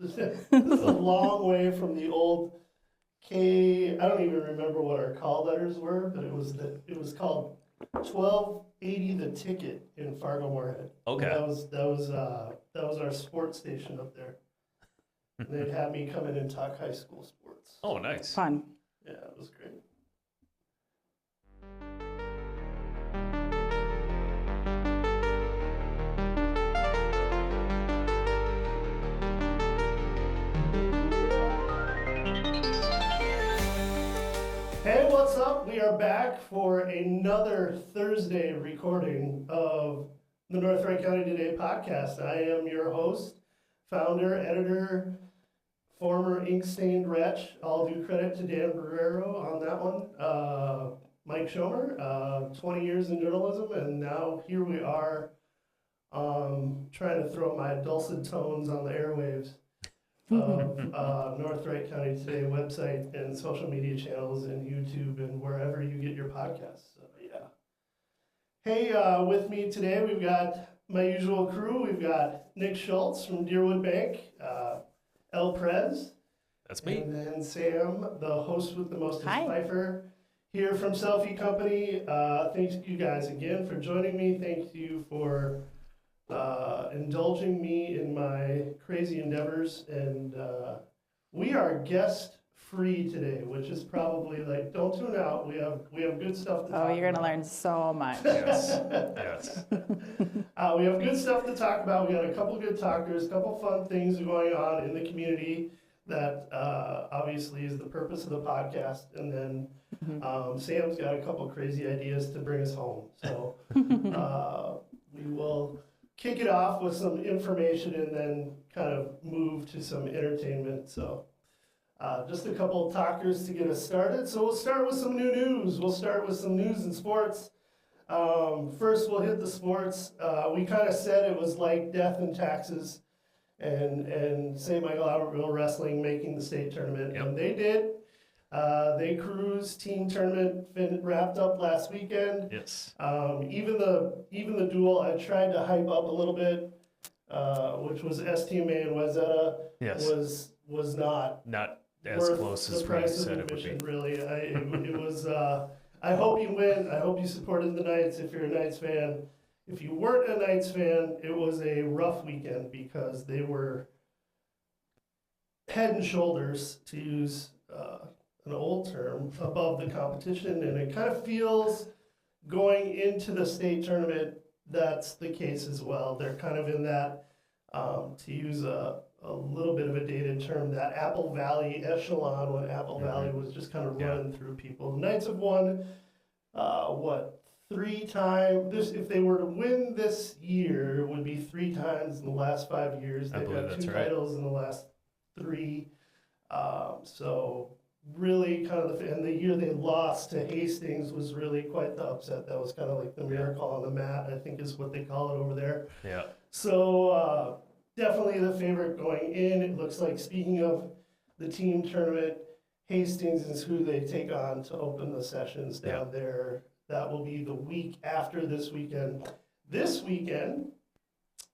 This is a long way from the old I don't even remember what our call letters were, but it was called 1280 The Ticket in Fargo Moorhead. Okay. And that was our sports station up there. And they'd have me come in and talk high school sports. Oh, nice. Fun. Yeah, it was great. Hey, what's up? We are back for another Thursday recording of the North Wright County Today podcast. I am your host, founder, editor, former ink-stained wretch. All due credit to Dan Barrero on that one. Mike Schomer, 20 years in journalism, and now here we are trying to throw my dulcet tones on the airwaves of North Wright County Today website and social media channels and YouTube and wherever you get your podcasts. So, yeah. Hey, with me today we've got my usual crew. We've got Nick Schultz from Deerwood Bank, El Prez. That's me. And then Sam, the host with the most, Hi. Pfeiffer, here from Selfie Company. Thanks you guys again for joining me. Thank you for indulging me in my crazy endeavors, and we are guest free today, which is probably like, don't tune out. We have good stuff to talk about. Oh, you're gonna learn so much. Yes. Yes. We have good stuff to talk about. We got a couple good talkers, a couple fun things going on in the community that obviously is the purpose of the podcast, and then Sam's got a couple crazy ideas to bring us home. So we will kick it off with some information and then kind of move to some entertainment. So just a couple of talkers to get us started. So we'll start with some new news. We'll start with some news in sports. First, we'll hit the sports. We kind of said it was like death and taxes and St. Michael Albertville Wrestling making the state tournament. Yep. And they did. They cruised team tournament wrapped up last weekend. Yes. Even the duel I tried to hype up a little bit, which was STMA and Wayzata, Yes. was not as worth close the as we price of said it would admission. be. Really, it was. I hope you win. I hope you supported the Knights if you're a Knights fan. If you weren't a Knights fan, it was a rough weekend because they were head and shoulders, to use an old term, above the competition, and it kind of feels going into the state tournament that's the case as well. They're kind of in that, to use a little bit of a dated term, that Apple Valley echelon when Apple Valley was just kind of running through people. The Knights have won, 3 times. If they were to win this year, it would be 3 times in the last 5 years. I They've believe got that's 2 right. titles in the last 3. So really kind of and the year they lost to Hastings was really quite the upset. That was kind of like the miracle on the mat, I think is what they call it over there. Yeah. So definitely the favorite going in. It looks like, speaking of the team tournament, Hastings is who they take on to open the sessions down there. That will be the week after this weekend. This weekend,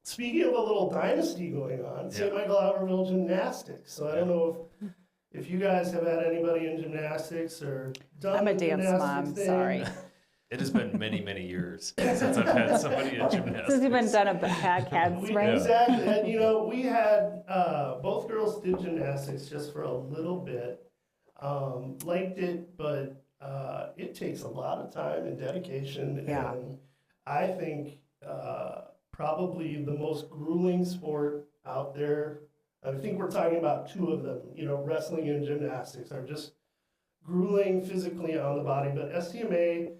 speaking of a little dynasty going on, St. Michael Albertville Gymnastics. So I don't know if you guys have had anybody in gymnastics or done I'm a the dance gymnastics mom, thing. sorry. It has been many, many years since I've had somebody in gymnastics. Since you've been done a cats, right? Exactly. And, we had, both girls did gymnastics just for a little bit. Liked it, but it takes a lot of time and dedication. Yeah. And I think probably the most grueling sport out there, I think we're talking about 2 of them, wrestling and gymnastics are just grueling physically on the body. But STMA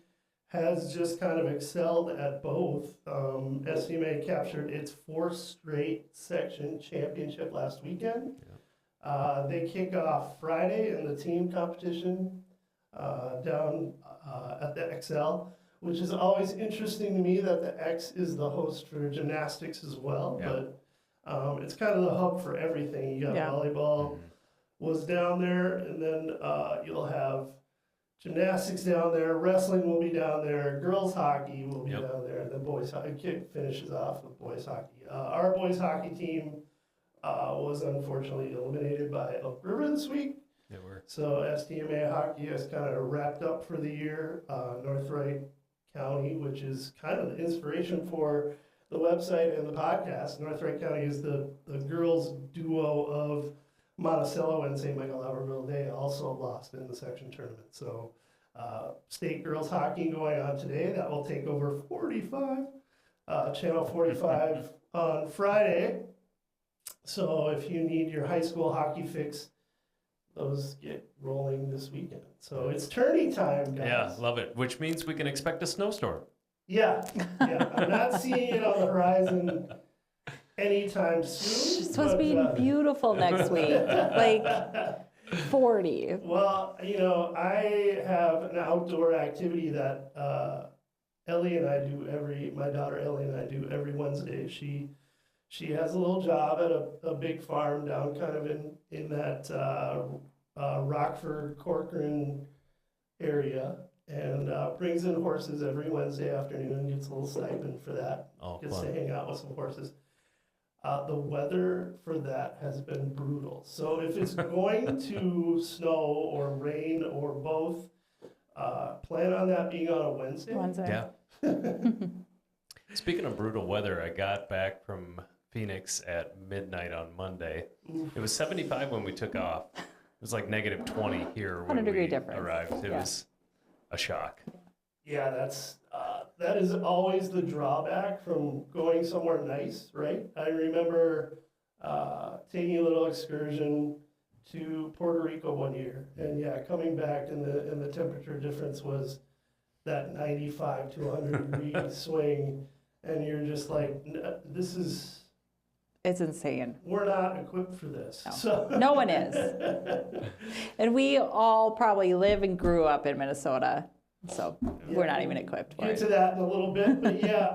has just kind of excelled at both. STMA captured its 4th straight section championship last weekend. They kick off Friday in the team competition down at the XL, which is always interesting to me that the X is the host for gymnastics as well. Yeah. But it's kind of the hub for everything. You got volleyball was down there, and then you'll have gymnastics down there, wrestling will be down there, girls hockey will be down there, and then boys hockey finishes off with boys hockey. Our boys hockey team was unfortunately eliminated by Elk River this week. They were. So STMA hockey has kind of wrapped up for the year. North Wright County, which is kind of the inspiration for the website and the podcast. North Wright County is the girls duo of Monticello and St. Michael Albertville. They also lost in the section tournament. So state girls hockey going on today. That will take over 45, channel 45 on Friday. So if you need your high school hockey fix, those get rolling this weekend. So it's tourney time, guys. Yeah, love it. Which means we can expect a snowstorm. Yeah. I'm not seeing it on the horizon anytime soon. It's supposed to be beautiful next week, like 40. Well, I have an outdoor activity that Ellie and I do my daughter Ellie and I do every Wednesday. She has a little job at a big farm down kind of in that Rockford, Corcoran area, and brings in horses every Wednesday afternoon and gets a little stipend for that. Oh, Gets fun. to hang out with some horses. The weather for that has been brutal. So if it's going to snow or rain or both, plan on that being on a Wednesday. Yeah. Speaking of brutal weather, I got back from Phoenix at midnight on Monday. It was 75 when we took off. It was like negative 20 here when 100 degree we difference. arrived. It Yeah. was a shock. Yeah, that is always the drawback from going somewhere nice, right? I remember taking a little excursion to Puerto Rico one year, and yeah, coming back and the temperature difference was that 95 to 100 degree swing, and you're just like, It's insane. we're not equipped for this. No. So No one is. And we all probably live and grew up in Minnesota, so we're not even equipped for get it. to that in a little bit, but yeah,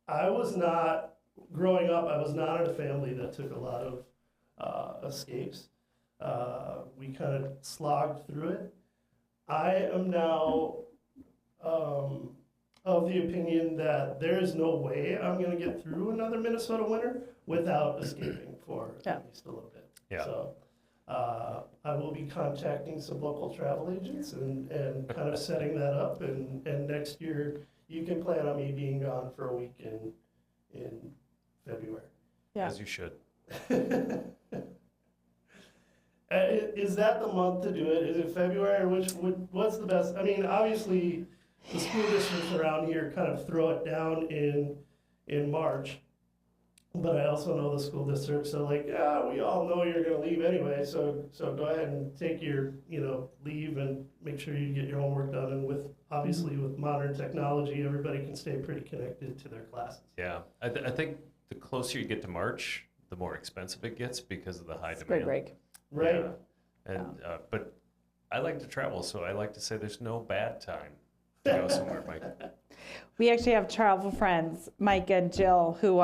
I was not growing up. I was not in a family that took a lot of escapes. We kind of slogged through it. I am now of the opinion that there is no way I'm going to get through another Minnesota winter without escaping for at least a little bit. Yeah. So I will be contacting some local travel agents and kind of setting that up. And next year, you can plan on me being gone for a week in February. Yeah. As you should. Is that the month to do it? Is it February? What's the best? I mean, obviously, the school districts around here kind of throw it down in March. But I also know the school districts are like, yeah, we all know you're going to leave anyway, so go ahead and take your leave and make sure you get your homework done. And with modern technology, everybody can stay pretty connected to their classes. Yeah. I think the closer you get to March, the more expensive it gets because of the high Spring demand. break. Right. Yeah. And but I like to travel, so I like to say there's no bad time to go somewhere, Mike. We actually have travel friends, Mike and Jill, who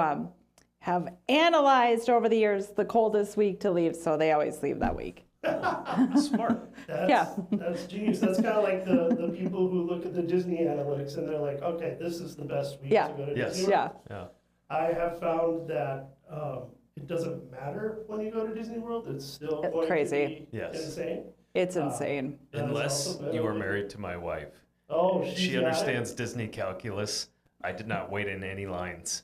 have analyzed over the years the coldest week to leave, so they always leave that week. Smart. That's genius. That's kind of like the people who look at the Disney analytics and they're like, okay, this is the best week to go to Yes. Disney World. Yeah. Yeah. I have found that it doesn't matter when you go to Disney World. It's still It's going crazy. to be Yes. insane. It's insane. That is Unless also been you are a- married to my wife. Oh, She understands Disney calculus. I did not wait in any lines.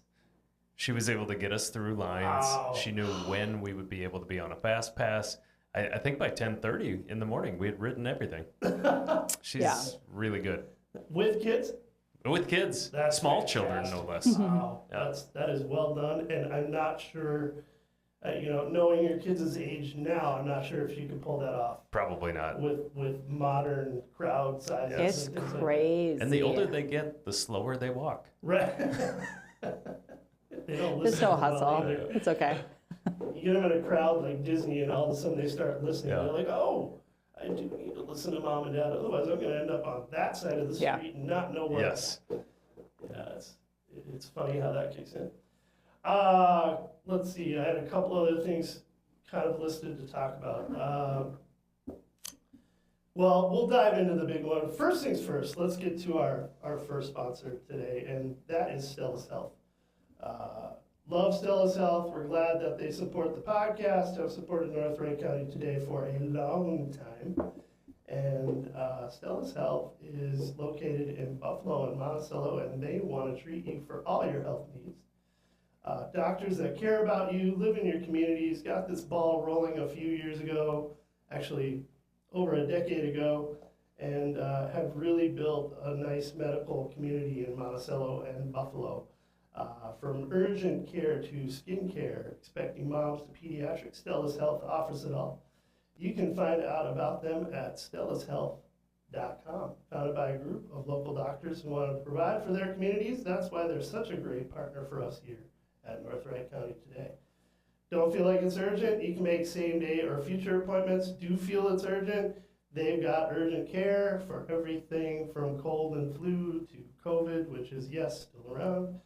She was able to get us through lines. Wow. She knew when we would be able to be on a fast pass. I think by 10:30 in the morning, we had written everything. She's really good. With kids. With kids, That's small fantastic. children, no less. Wow, Yeah. that is well done, and I'm not sure. Knowing your kids' age now, I'm not sure if you can pull that off Probably not. with modern crowd sizes. It's and things like that. crazy. And the older they get, the slower they walk. Right. They don't listen There's no as well hustle. either. It's okay. You get them in a crowd like Disney, and all of a sudden they start listening. Yeah. They're like, "Oh, I do need to listen to mom and dad. Otherwise, I'm going to end up on that side of the Yeah. street and not know where." Yes. Yeah, it's funny how that kicks in. Let's see. I had a couple other things kind of listed to talk about. Well, we'll dive into the big one. First things first, let's get to our first sponsor today, and that is Stellus Health. love Stellus Health. We're glad that they support the podcast, have supported North Wright County today for a long time. And Stellus Health is located in Buffalo and Monticello, and they want to treat you for all your health needs. Doctors that care about you, live in your communities, got this ball rolling a few years ago, actually over a decade ago, and have really built a nice medical community in Monticello and Buffalo. From urgent care to skin care, expecting moms to pediatrics, Stellus Health offers it all. You can find out about them at stellushealth.com. Founded by a group of local doctors who want to provide for their communities. That's why they're such a great partner for us here at North Wright County today. Don't feel like it's urgent? You can make same day or future appointments. Do feel it's urgent? They've got urgent care for everything from cold and flu to COVID, which is, yes, still around.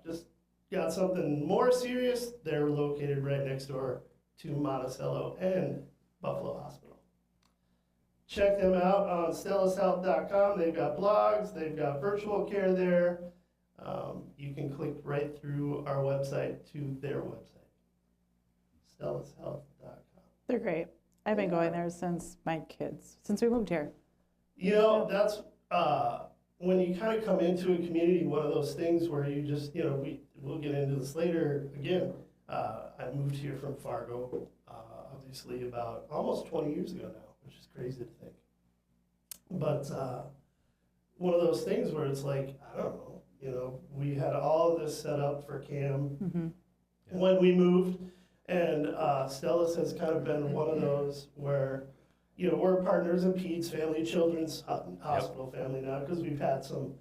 Just got something more serious. They're located right next door to Monticello and Buffalo Hospital. Check them out on stellushealth.com. They've got blogs, they've got virtual care there. You can click right through our website to their website, stellushealth.com. They're great. I've been going there since we moved here. You know, that's when you kind of come into a community, one of those things where you just, we'll get into this later again. I moved here from Fargo, obviously about almost 20 years ago now, which is crazy to think. But one of those things where it's like, I don't know, we had all of this set up for Cam when we moved, and Stellus has kind of been one of those where, we're partners in Peds Family Children's Hospital family now because we've had some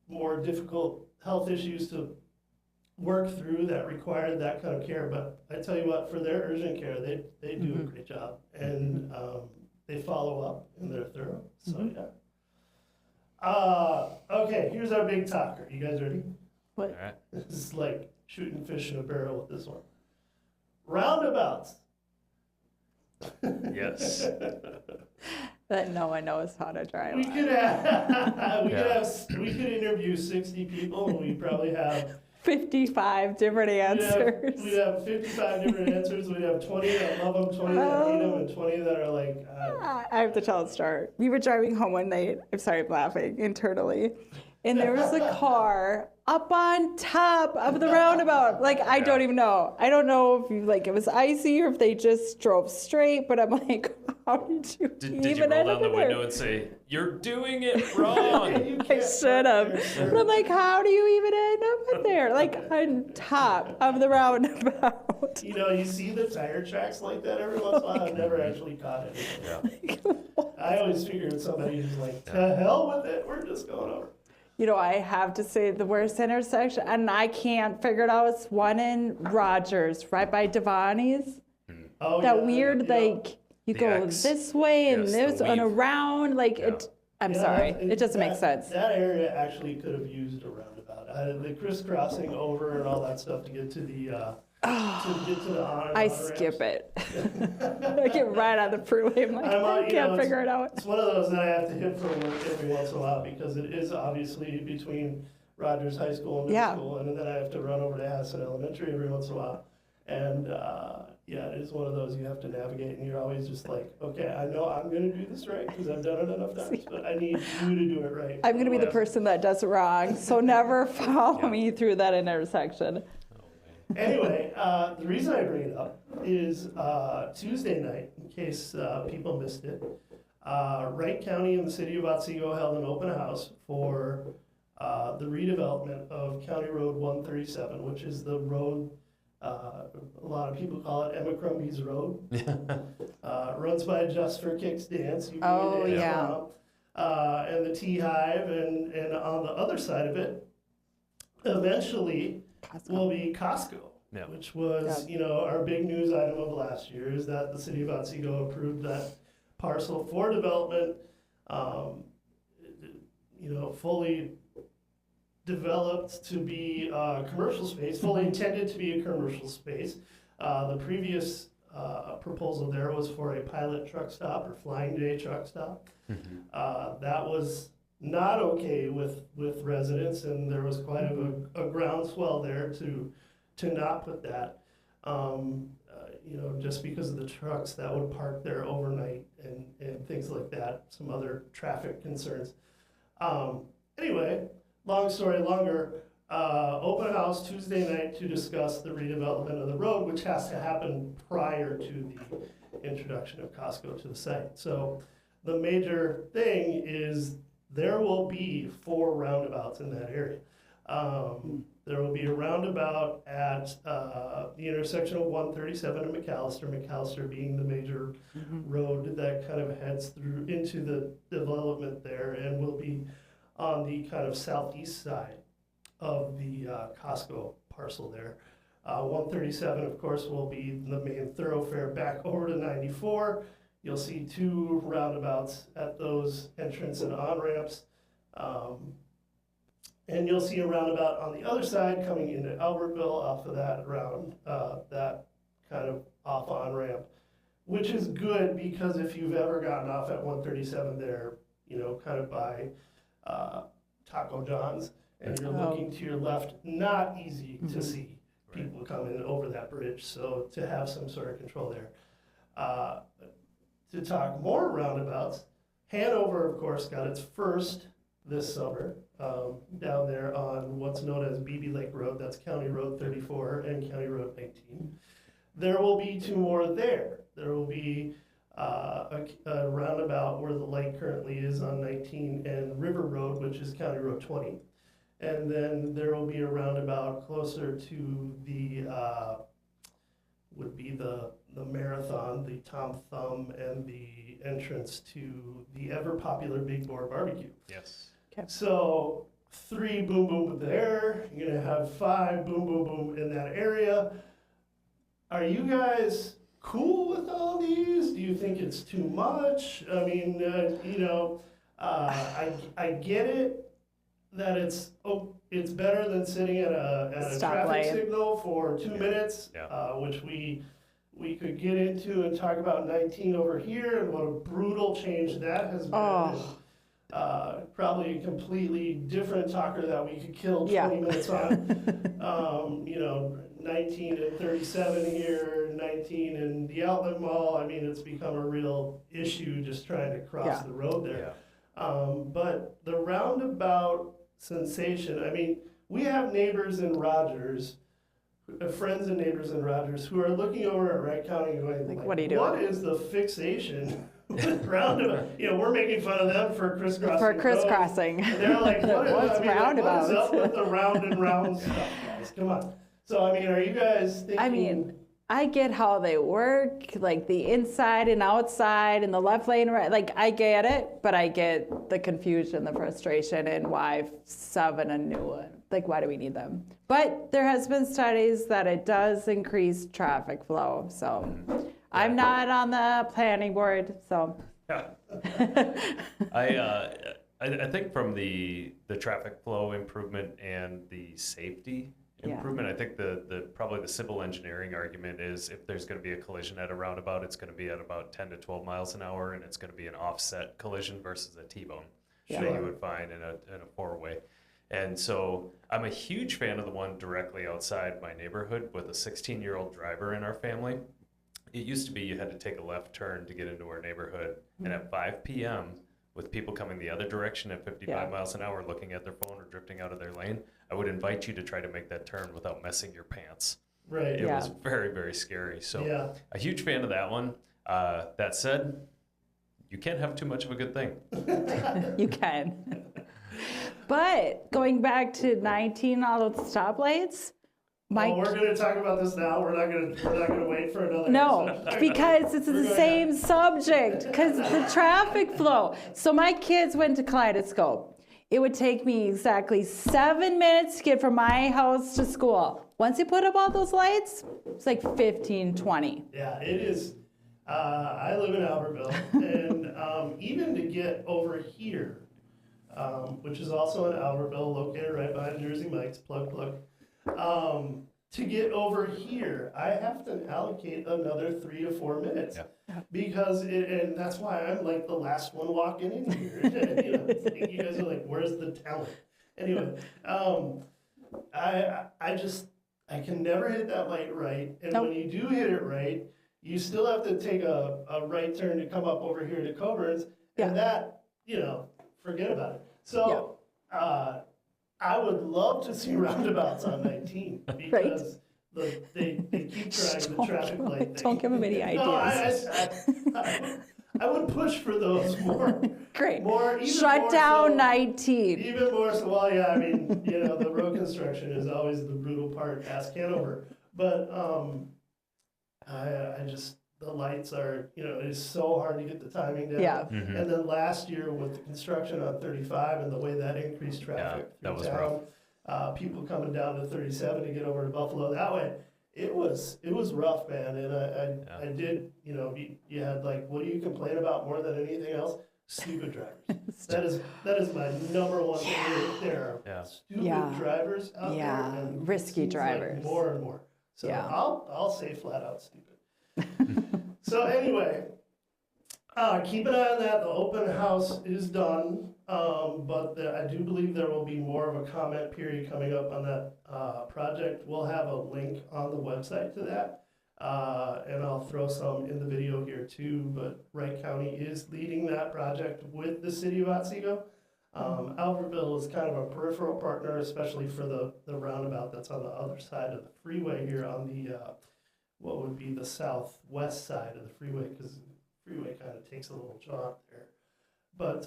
more difficult health issues to work through that required that kind of care. But I tell you what, for their urgent care, they do a great job, and they follow up and they're thorough. So okay, here's our big talker. You guys ready? What? All right. This is like shooting fish in a barrel with this one. Roundabouts. Yes. That no one knows how to drive. We could interview 60 people, and we probably have 55 different answers. We'd have 55 different answers. We'd have 20 that love them, 20 that hate them, and 20 that are like. I have to tell a story. We were driving home one night. I'm sorry, I'm laughing internally. And there was a car up on top of the roundabout. Like, I don't even know. I don't know if it was icy or if they just drove straight, but I'm like, how did you Did you roll down the window and say, "You're doing it wrong"? I should have. But I'm like, how do you even end up there? Like, on top of the roundabout. You see the tire tracks like that every once in a while. I've never actually caught it. Yeah. I always figured somebody who's like, to hell with it, we're just going over. I have to say the worst intersection, and I can't figure it out. It's one in Rogers, right by Devani's. Oh, that weird, you go X. this way and this and around. I'm sorry, it doesn't make sense. That area actually could have used a roundabout. The crisscrossing over and all that stuff to get to the I skip it. I get right on the freeway. I'm like, I can't figure it out. It's one of those that I have to hit for work every once in a while because it is obviously between Rogers High School and middle school, and then I have to run over to Addison Elementary every once in a while. And it is one of those you have to navigate, and you're always just like, okay, I know I'm going to do this right because I've done it enough times, but I need you to do it right. I'm going to be the person that does it wrong, so never follow me through that intersection. Anyway, the reason I bring it up is Tuesday night, in case people missed it, Wright County and the city of Otsego held an open house for the redevelopment of County Road 137, which is the road, a lot of people call it Emma Crumby's Road. Runs by Just for Kicks Dance. And the Tea Hive, and on the other side of it, eventually will be Costco, which was, our big news item of last year is that the city of Otsego approved that parcel for development, fully developed to be a commercial space, fully intended to be a commercial space. The previous proposal there was for a pilot truck stop or flying day truck stop. That was not okay with residents, and there was quite a groundswell there to not put that. Just because of the trucks that would park there overnight and things like that, some other traffic concerns. Anyway, long story longer, open house Tuesday night to discuss the redevelopment of the road, which has to happen prior to the introduction of Costco to the site. So the major thing is there will be 4 roundabouts in that area. There will be a roundabout at the intersection of 137 and McAllister being the major road that kind of heads through into the development there, and will be on the kind of southeast side of the Costco parcel there. 137, of course, will be the main thoroughfare back over to 94. You'll see 2 roundabouts at those entrance and on-ramps. And you'll see a roundabout on the other side coming into Albertville off of that that kind of off on-ramp, which is good because if you've ever gotten off at 137 there, kind of by Taco John's, and you're looking to your left, not easy to see people coming over that bridge. So to have some sort of control there. To talk more roundabouts, Hanover, of course, got its first this summer down there on what's known as Beebe Lake Road. That's County Road 34 and County Road 19. There will be 2 more there. There will be a roundabout where the lake currently is on 19 and River Road, which is County Road 20. And then there will be a roundabout closer to the, would be the Marathon, the Tom Thumb, and the entrance to the ever popular Big Boar Barbecue. Yes. Okay. So 3 boom boom there. You're gonna have 5 boom boom boom in that area. Are you guys cool with all these? Do you think it's too much? I mean, I get it that it's better than sitting at a traffic signal for 2 minutes, which we could get into and talk about 19 over here and what a brutal change that has been. Probably a completely different talker that we could kill 20 minutes on. 19 and 37 here, 19 in the outlet mall. I mean, it's become a real issue just trying to cross the road there. But the roundabout sensation, I mean, we have neighbors in Rogers, friends and neighbors in Rogers, who are looking over at Wright County and going, like, what are you doing? What is the fixation with roundabout? We're making fun of them for crisscrossing. For crisscrossing. They're like, what's roundabouts? What is up with the round and round stuff, guys? Come on. So, I mean, are you guys thinking? I mean, I get how they work, like the inside and outside and the left lane, right? Like, I get it, but I get the confusion, the frustration, and why 7 a new one. Like, why do we need them? But there has been studies that it does increase traffic flow. So I'm not on the planning board, so. Yeah. I think from the traffic flow improvement and the safety improvement, I think the probably the civil engineering argument is if there's going to be a collision at a roundabout, it's going to be at about 10 to 12 miles an hour, and it's going to be an offset collision versus a T-bone that you would find in a 4-way. And so I'm a huge fan of the one directly outside my neighborhood with a 16-year-old driver in our family. It used to be you had to take a left turn to get into our neighborhood, and at 5 p.m., with people coming the other direction at 55 miles an hour looking at their phone or drifting out of their lane, I would invite you to try to make that turn without messing your pants. Right. It was very, very scary. So a huge fan of that one. That said, you can't have too much of a good thing. You can. But going back to 19, all those stoplights, we're going to talk about this now. We're not going to wait for another. No, because it's the same subject. Because the traffic flow. So my kids went to Kaleidoscope. It would take me exactly 7 minutes to get from my house to school. Once you put up all those lights, it's like 15, 20. Yeah, it is. I live in Albertville, and even to get over here, which is also in Albertville, located right behind Jersey Mike's, plug, to get over here, I have to allocate another 3 to 4 minutes. Yeah. Because, and that's why I'm like the last one walking in here. It's like, you guys are like, where's the talent? Anyway, I can never hit that light right. And when you do hit it right, you still have to take a right turn to come up over here to Coburn's. And that, forget about it. So, I would love to see roundabouts on 19 because they keep trying the traffic light thing. Don't give them any ideas. No, I would push for those more. Great. Even Shut more down so, 19. Even more so, well, yeah, I mean, the road construction is always the brutal part, ask Hanover. But I just, the lights are, it is so hard to get the timing down. Yeah. Mm-hmm. And then last year with the construction on 35 and the way that increased traffic that was through town, people coming down to 37 to get over to Buffalo that way, it was rough, man. And I did, you had like, what do you complain about more than anything else? Stupid drivers. that is my number one thing right there. Yeah. Stupid drivers out there. And risky drivers. Like more and more. So I'll say flat out stupid. So anyway, keep an eye on that. The open house is done, but I do believe there will be more of a comment period coming up on that project. We'll have a link on the website to that, and I'll throw some in the video here too. But Wright County is leading that project with the city of Otsego. Albertville is kind of a peripheral partner, especially for the roundabout that's on the other side of the freeway here on the what would be the southwest side of the freeway, because the freeway kind of takes a little jaunt there. But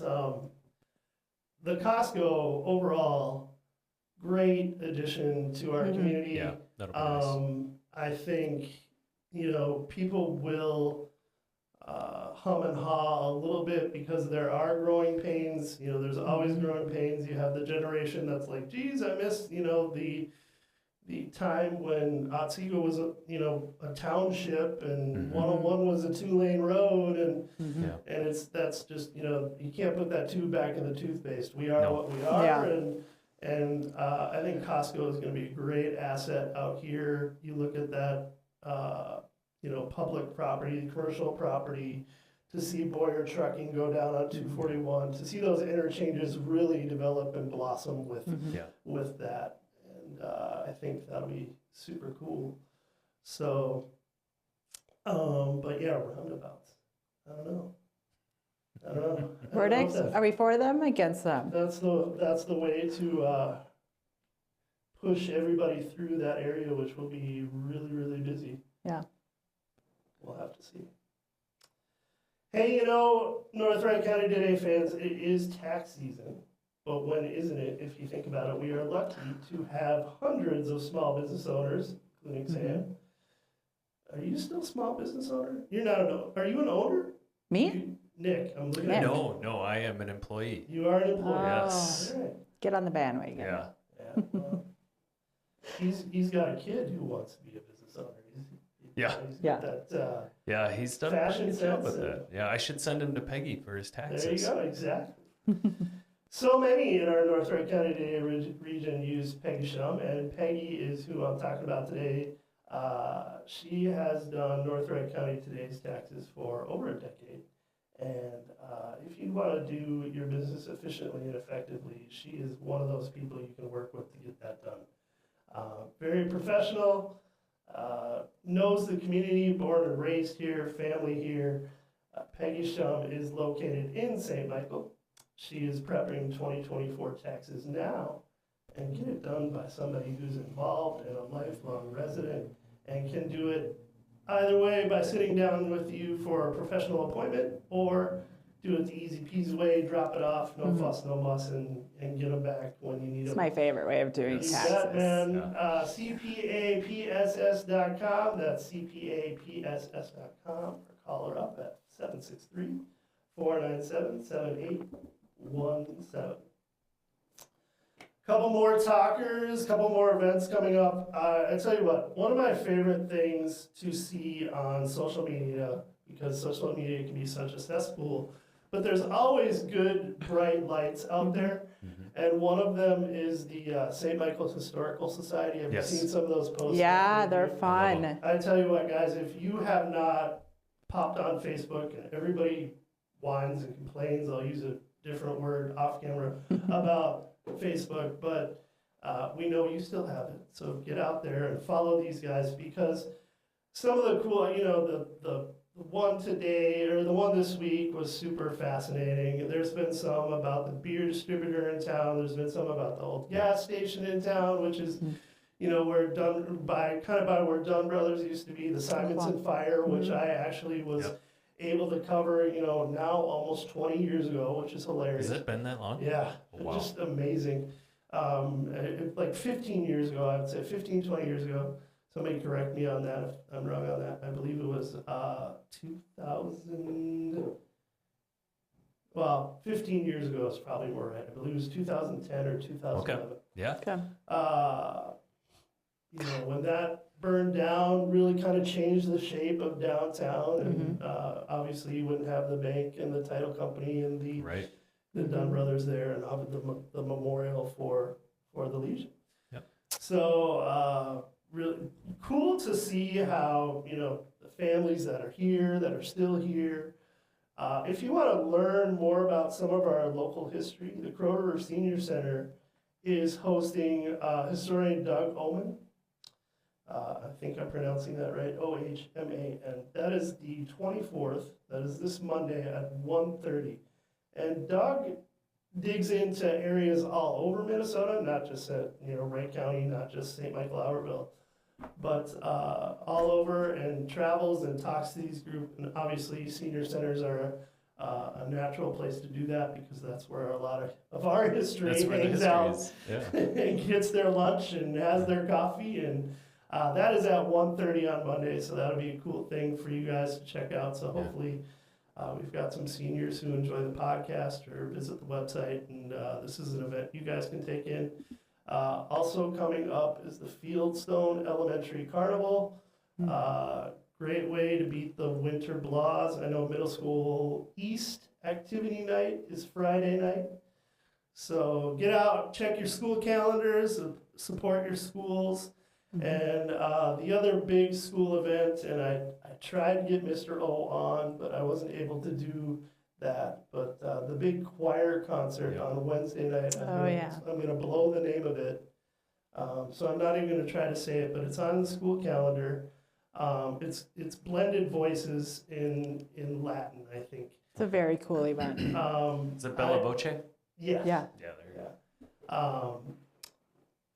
the Costco overall, great addition to our community. Yeah, that'll be nice. I think, people will hum and haw a little bit because there are growing pains. There's always growing pains. You have the generation that's like, geez, I miss, the time when Otsego was a township and 101 was a 2-lane road, and that's just you can't put that tube back in the toothpaste. We are what we are, and I think Costco is going to be a great asset out here. You look at that public property, commercial property, to see Boyer Trucking go down on 241, to see those interchanges really develop and blossom with that. I think that'll be super cool. So, but yeah, roundabouts. I don't know. Verdicts? Are we for them? Against them? That's the way to push everybody through that area, which will be really, really busy. Yeah. We'll have to see. Hey, North Wright County Today fans, it is tax season. But when isn't it, if you think about it? We are lucky to have hundreds of small business owners, including Sam. Are you still a small business owner? You're not are you an owner? Me? Nick, I'm looking at you. No, I am an employee. You are an employee? Yes. All right. Get on the bandwagon. Yeah. Well, he's got a kid who wants to be a business owner. He's got that, he's done a fashion pretty good job with sense that. Yeah, I should send him to Peggy for his taxes. There you go, exactly. So many in our North Wright County Today region use Peggy Shum, and Peggy is who I'm talking about today. She has done North Wright County Today's taxes for over a decade. And if you want to do your business efficiently and effectively, she is one of those people you can work with to get that done. Very professional, knows the community, born and raised here, family here. Peggy Shum is located in St. Michael. She is prepping 2024 taxes now and get it done by somebody who's involved and a lifelong resident and can do it either way by sitting down with you for a professional appointment or do it the easy peasy way, drop it off, no fuss, no muss, and get them back when you need them. It's my favorite way of doing taxes. That, man. CPAPSS.com. That's CPAPSS.com. Or call her up at 763-497-7817. Couple more talkers, couple more events coming up. I tell you what, one of my favorite things to see on social media, because social media can be such a cesspool, but there's always good, bright lights out there. And one of them is the St. Michael's Historical Society. Have Yes. you seen some of those posts? Yeah, they're fun. I tell you what, guys, if you have not popped on Facebook, and everybody whines and complains, I'll use a different word off camera, about Facebook, but we know you still have it. So get out there and follow these guys, because some of the cool, you know, the one today, or the one this week, was super fascinating. There's been some about the beer distributor in town. There's been some about the old gas station in town, which is, you know, where by where Dunn Brothers used to be, the Simonson Fire, which I actually was able to cover, you know, now almost 20 years ago, which is hilarious. Has it been that long? Yeah, Wow. just amazing. Like 15 years ago, I would say 15, 20 years ago. Somebody correct me on that if I'm wrong on that. I believe it was 2000. Well, 15 years ago is probably more right. I believe it was 2010 or 2011. Okay. Yeah. Okay. You know, when that burned down, really kind of changed the shape of downtown, and obviously you wouldn't have the bank and the title company and the Right. Dunn Brothers there, and the memorial for the Legion. Yep. So really cool to see how, you know, the families that are here, that are still here. If you want to learn more about some of our local history, the Crow River Senior Center is hosting historian Doug Oman. I think I'm pronouncing that right, Ohman. That is the 24th. That is this Monday at 1:30. And Doug digs into areas all over Minnesota, not just at, you know, Wright County, not just St. Michael, Albertville, but all over, and travels and talks to these groups. And obviously senior centers are a natural place to do that, because that's where a lot of our history That's where the hangs history out is. Yeah. and gets their lunch and has their coffee. And that is at 1:30 on Monday, so that'll be a cool thing for you guys to check out. So hopefully we've got some seniors who enjoy the podcast or visit the website, and this is an event you guys can take in. Also coming up is the Fieldstone Elementary Carnival. Great way to beat the winter blahs. I know middle school East activity night is Friday night. So get out, check your school calendars, support your schools. And the other big school event, and I tried to get Mr. O on, but I wasn't able to do that. But the big choir concert on Wednesday night, I'm going to blow the name of it. So I'm not even going to try to say it, but it's on the school calendar. It's blended voices in Latin, I think. It's a very cool event. Is it Bella Voce? Yeah. Yeah. Yeah, there you go.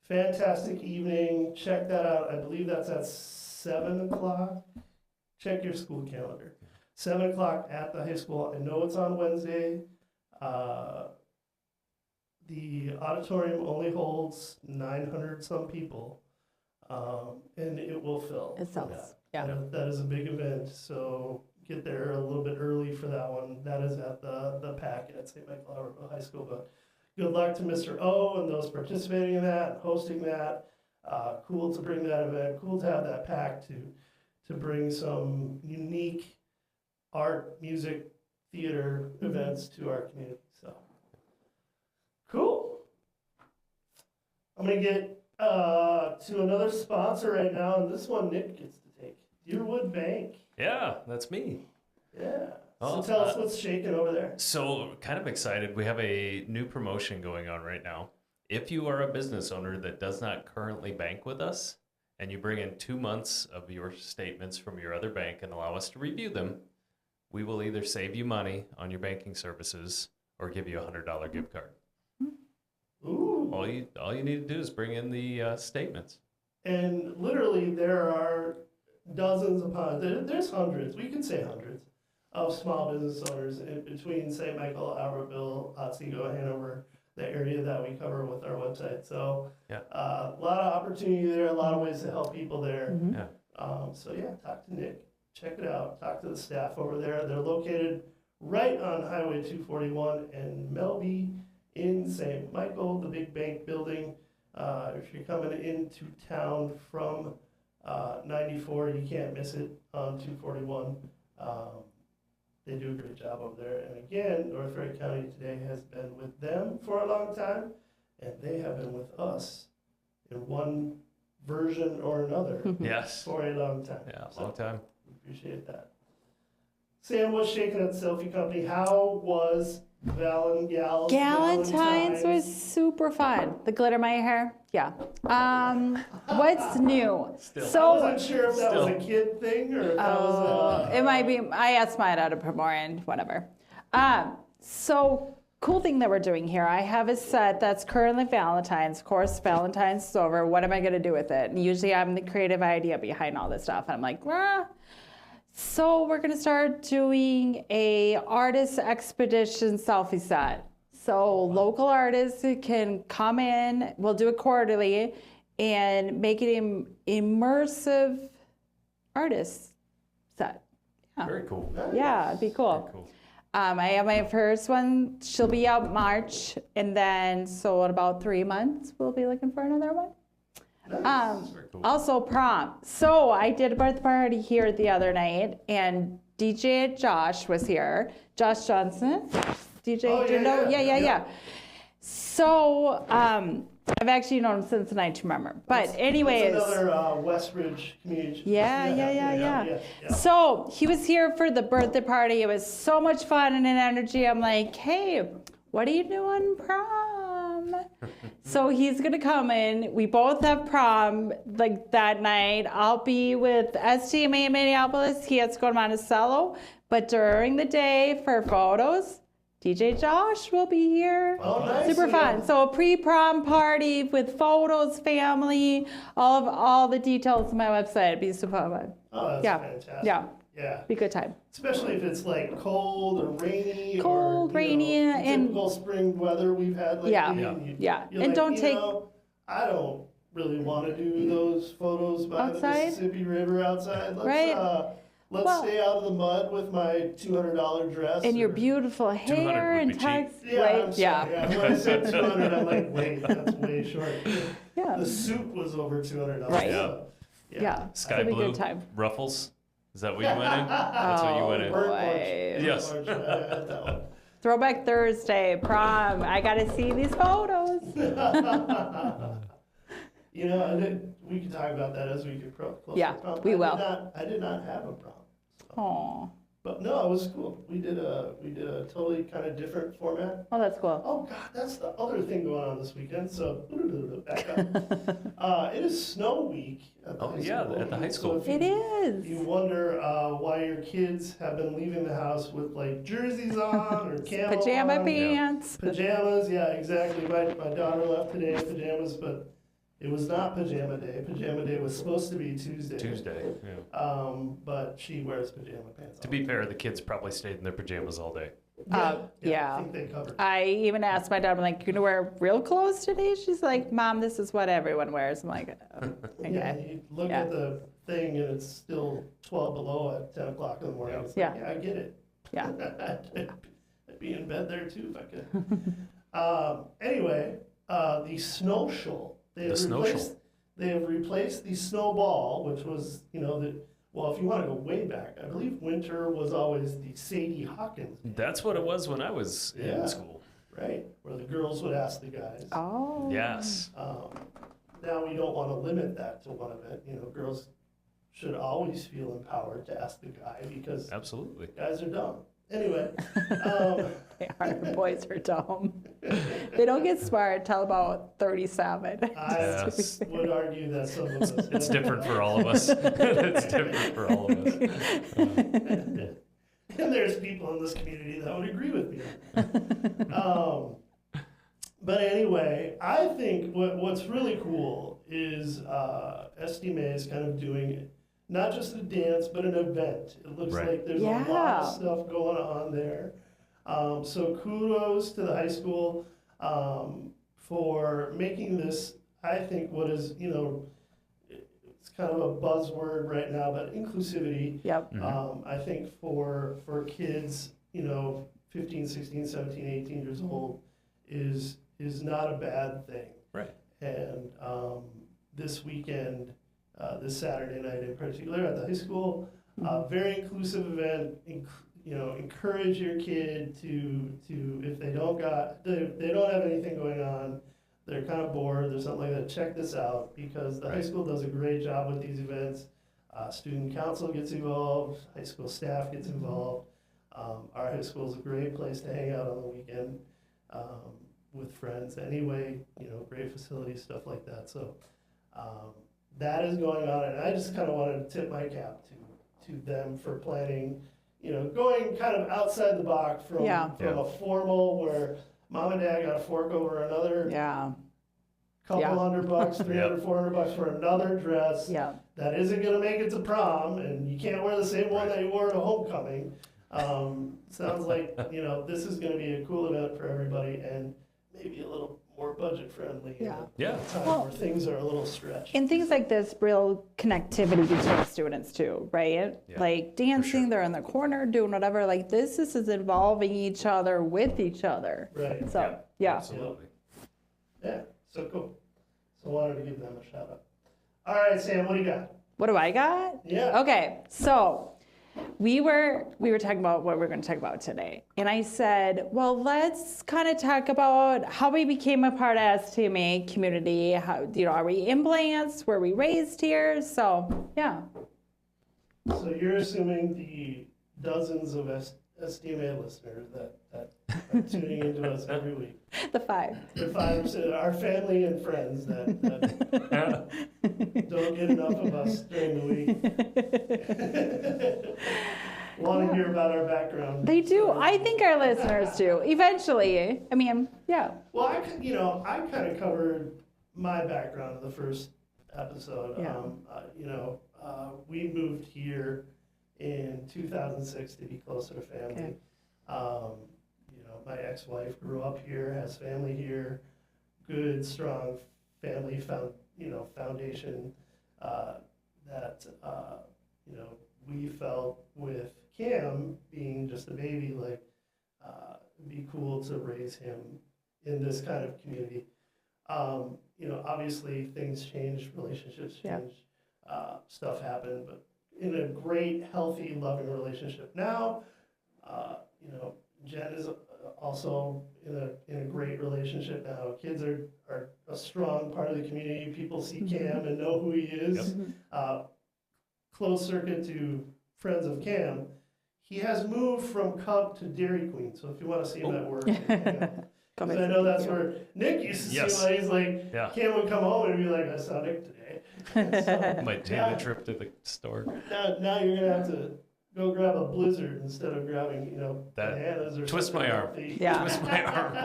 Fantastic evening. Check that out. I believe that's at 7 o'clock. Check your school calendar. 7 o'clock at the high school. I know it's on Wednesday. The auditorium only holds 900 some people, and it will fill. It sells. Yeah. That is a big event, so get there a little bit early for that one. That is at the PAC at St. Michael Albertville High School. But good luck to Mr. O and those participating in that, hosting that. Cool to bring that event. Cool to have that PAC to bring some unique art, music, theater events to our community. So cool. I'm gonna get to another sponsor right now, and this one Nick gets to take. Deerwood Bank. Yeah, that's me. Yeah. Oh, So tell us what's shaking over there. So, kind of excited. We have a new promotion going on right now. If you are a business owner that does not currently bank with us, and you bring in 2 months of your statements from your other bank and allow us to review them, we will either save you money on your banking services or give you a $100 gift card. Ooh. All you need to do is bring in the statements. And literally, there are dozens upon, there's hundreds, we can say hundreds, of small business owners in between St. Michael, Albertville, Otsego, Hanover, the area that we cover with our website. So a lot of opportunity there, a lot of ways to help people there. Yeah. So yeah, talk to Nick, check it out, talk to the staff over there. They're located right on Highway 241 and Melby in St. Michael, the big bank building. If you're coming into town from 94, you can't miss it on 241. They do a great job over there. And again, North Wright County Today has been with them for a long time, and they have been with us in one version or another Yes. for a long time. Yeah, long time. Appreciate that. Sam, what's shaking at the Selfie Company? How was Galentine's was super fun. The glitter in my hair, yeah. What's new? Still. I wasn't sure if that was a kid thing or if that was It might be. I asked mine out of Primorian, whatever. So cool thing that we're doing here. I have a set that's currently Valentine's. Of course, Valentine's is over. What am I going to do with it? And usually I'm the creative idea behind all this stuff. And I'm like, So we're going to start doing a artist expedition selfie set. So local artists can come in. We'll do it quarterly and make it an immersive artist set. Yeah. Very cool. Yeah, it'd be cool. Very cool. I have my first one. She'll be out March, and then so in about 3 months we'll be looking for another one. Very cool. Also prom. So I did a birthday party here the other night, and DJ Josh was here. Josh Johnson, DJ. Oh, do you know? yeah. Yeah. So I've actually known him since the night to remember. But anyways. That's another Westridge community. Yeah. So he was here for the birthday party. It was so much fun and an energy. I'm like, hey, what are you doing prom? So he's gonna come in. We both have prom like that night. I'll be with STMA in Minneapolis. He has to go to Monticello. But during the day for photos, DJ Josh will be here. Oh, nice. Super fun. So a pre-prom party with photos, family, all the details on my website. It'd be super fun. Oh, that's fantastic. Yeah. Be a good time. Especially if it's like cold or rainy. Cold, rainy, and typical spring weather we've had lately. Yeah. You're And like, don't take. I don't really want to do those photos by Outside? the Mississippi River outside. Let's stay out of the mud with my $200 dress. And your beautiful 200 hair would and be cheap. tux. Yeah, Right? I'm sorry. Yeah. When I said 200, I'm like, wait, that's way short. Yeah. The suit was over $200. Right. So, Yeah. Sky It'll be a blue good time. ruffles. Is that what you went in? That's what you went in. Burnt Boy. orange. Yes. Burnt orange. I had that one. Throwback Thursday, prom. I got to see these photos. We can talk about that as we get closer. Yeah, to prom. we will. I did not have a prom. Aw. But no, it was cool. We did a totally kind of different format. Oh, that's cool. Oh God, that's the other thing going on this weekend. So back up. It is snow week at the high school. At the high school. So It is. you wonder why your kids have been leaving the house with like jerseys on or camo Pajama on. pants. Pajamas, yeah, exactly. My daughter left today in pajamas, but it was not pajama day. Pajama day was supposed to be Tuesday. Yeah. But she wears pajama pants. To be fair, the kids probably stayed in their pajamas all day. Yeah. I think they covered. I even asked my daughter, I'm like, you gonna wear real clothes today? She's like, Mom, this is what everyone wears. I'm like, oh, okay. Yeah, you look at the thing and it's still 12 below at 10 o'clock in the morning. Yeah. It's like, yeah, I get it. Yeah. I'd be in bed there too if I could. Anyway, the snow shoal. They have replaced the snowball, which was, if you want to go way back, I believe winter was always the Sadie Hawkins. That's what it was when I was in school. Right, where the girls would ask the guys. Oh. Yes. Now we don't want to limit that to one event. Girls should always feel empowered to ask the guy because Absolutely. guys are dumb. Anyway. They are. The boys are dumb. They don't get smart till about 37. I would argue that some of us. It's different for all of us. It's different for all of us. And there's people in this community that would agree with me. But anyway, I think what's really cool is SDMA is kind of doing not just a dance, but an event. It looks like there's a lot of stuff going on there. So kudos to the high school for making this, I think, what is, it's kind of a buzzword right now, but inclusivity. Yep. I think for kids, 15, 16, 17, 18 years old is not a bad thing. Right. And this weekend, this Saturday night in particular at the high school, very inclusive event, encourage your kid to if they don't have anything going on, they're kind of bored, there's something like that, check this out, because the high school does a great job with these events. Student council gets involved, high school staff gets involved. Our high school is a great place to hang out on the weekend with friends anyway, great facilities, stuff like that. So that is going on, and I just kind of wanted to tip my cap to them for planning, going kind of outside the box from a formal where mom and dad got to fork over another couple $100, $300, $400 for another dress that isn't going to make it to prom, and you can't wear the same one that you wore to homecoming. Sounds like, this is going to be a cool event for everybody, and maybe a little more budget friendly. Where things are a little stretched. And things like this, real connectivity between students too, right? Like dancing, they're in the corner doing whatever. Like this is involving each other with each other. Right. So Absolutely. Yeah. So cool. So I wanted to give them a shout out. All right, Sam, what do you got? What do I got? Yeah. Okay. So we were talking about what we're going to talk about today. And I said, well, let's kind of talk about how we became a part of STMA community. How, are we implants? Were we raised here? So, yeah. So you're assuming the dozens of STMA listeners that are tuning into us every week. The 5. The 5%, our family and friends that don't get enough of us during the week. Want to hear about our background. They do. I think our listeners do. Eventually. I mean, yeah. Well, I kind of covered my background in the first episode. We moved here in 2006 to be closer to family. Okay. My ex-wife grew up here, has family here, good, strong family foundation that we felt with Cam being just a baby, like it'd be cool to raise him in this kind of community. Obviously things change, relationships change, stuff happened, but in a great, healthy, loving relationship now. Jen is also in a great relationship now. Kids are a strong part of the community. People see Cam and know who he is. Close circuit to friends of Cam. He has moved from Cub to Dairy Queen. So if you want to see him at work, because I know that's where Nick used to see him. He's like, Cam would come home and be like, I saw Nick today. So, might take a trip to the store. Now you're gonna have to go grab a Blizzard instead of grabbing, bananas or twist something. My arm. Twist my arm.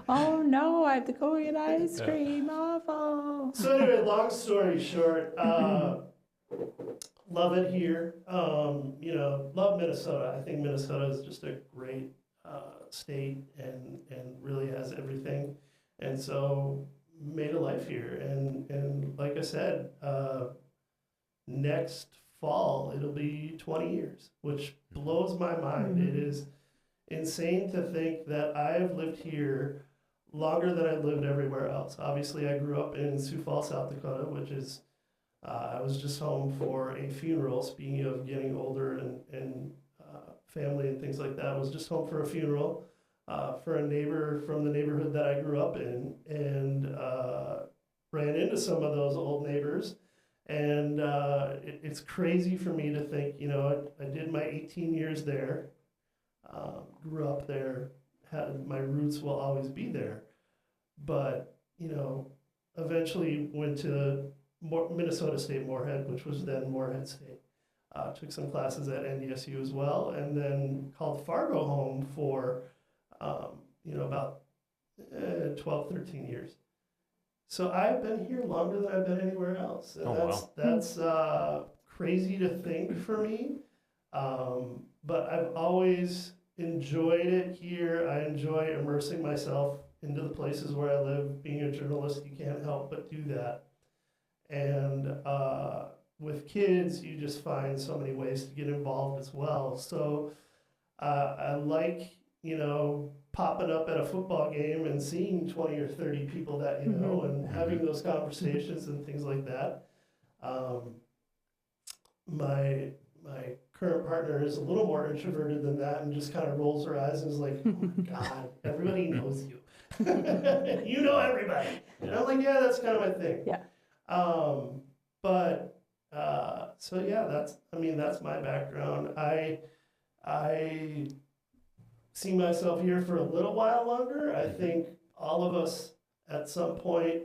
Oh no, I have to go get ice cream. Awful. So anyway, long story short, love it here. Love Minnesota. I think Minnesota is just a great state and really has everything. And so made a life here. And like I said, next fall it'll be 20 years, which blows my mind. It is insane to think that I've lived here longer than I've lived everywhere else. Obviously I grew up in Sioux Falls, South Dakota, which is I was just home for a funeral. Speaking of getting older and family and things like that, I was just home for a funeral for a neighbor from the neighborhood that I grew up in, and ran into some of those old neighbors. And it's crazy for me to think, I did my 18 years there, grew up there, my roots will always be there. But, eventually went to Minnesota State Moorhead, which was then Moorhead State. Took some classes at NDSU as well, and then called Fargo home for, about 12, 13 years. So I've been here longer than I've been anywhere else. And that's crazy to think for me. But I've always enjoyed it here. I enjoy immersing myself into the places where I live. Being a journalist, you can't help but do that. And with kids, you just find so many ways to get involved as well. So I like, popping up at a football game and seeing 20 or 30 people that you know and having those conversations and things like that. My current partner is a little more introverted than that and just kind of rolls her eyes and is like, oh my God, everybody knows you. You know everybody. And I'm like, yeah, that's kind of my thing. Yeah. So yeah, that's my background. I see myself here for a little while longer. I think all of us at some point,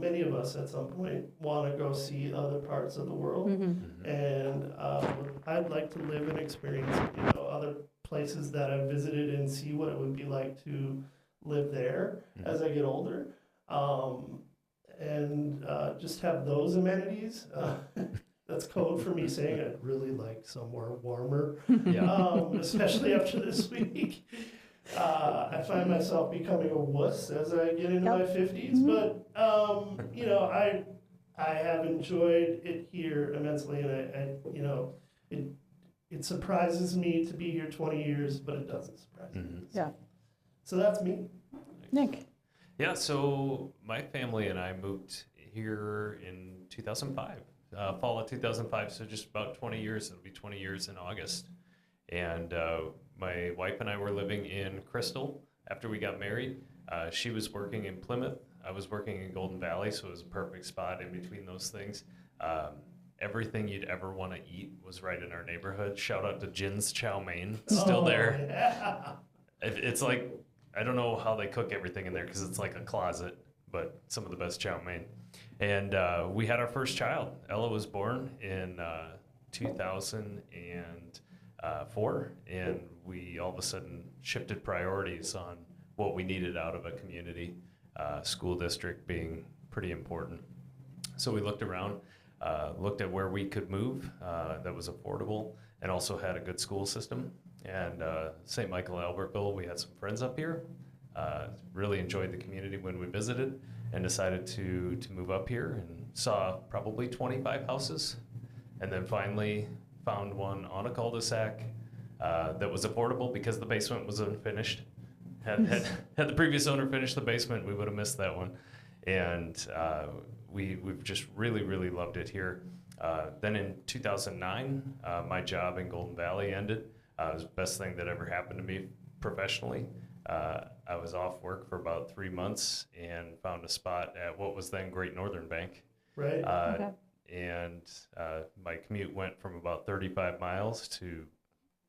many of us at some point want to go see other parts of the world. And I'd like to live and experience, other places that I've visited and see what it would be like to live there as I get older. And just have those amenities. That's code for me saying I'd really like somewhere warmer, especially after this week. I find myself becoming a wuss as I get into my 50s, but I have enjoyed it here immensely, and it surprises me to be here 20 years, but it doesn't surprise me. Yeah. So that's me. Nick. Yeah, so my family and I moved here in 2005, fall of 2005, so just about 20 years. It'll be 20 years in August. And my wife and I were living in Crystal after we got married. She was working in Plymouth. I was working in Golden Valley, so it was a perfect spot in between those things. Everything you'd ever want to eat was right in our neighborhood. Shout out to Jin's Chow Mein, still there. Yeah. It's like, I don't know how they cook everything in there because it's like a closet, but some of the best chow mein. And we had our first child. Ella was born in 2004, and we all of a sudden shifted priorities on what we needed out of a community, school district being pretty important. So we looked around, looked at where we could move that was affordable and also had a good school system. And St. Michael, Albertville, we had some friends up here. Really enjoyed the community when we visited and decided to move up here and saw probably 25 houses. And then finally found one on a cul-de-sac that was affordable because the basement was unfinished. Had the previous owner finished the basement, we would have missed that one. And we've just really, really loved it here. Then in 2009, my job in Golden Valley ended. It was the best thing that ever happened to me professionally. I was off work for about 3 months and found a spot at what was then Great Northern Bank. Right. Okay. And my commute went from about 35 miles to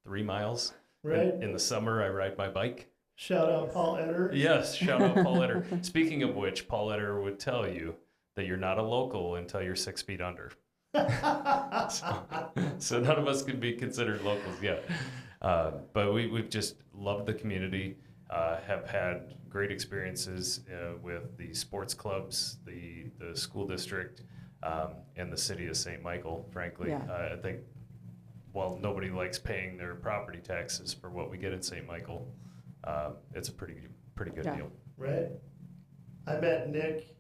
3 miles. Right. In the summer, I ride my bike. Shout out Paul Etter. Yes, shout out Paul Etter. Speaking of which, Paul Etter would tell you that you're not a local until you're 6 feet under. So none of us can be considered locals yet. But we've just loved the community, have had great experiences with the sports clubs, the school district, and the city of St. Michael, frankly. Yeah. I think while nobody likes paying their property taxes for what we get in St. Michael, it's a pretty good deal. Right. I met Nick.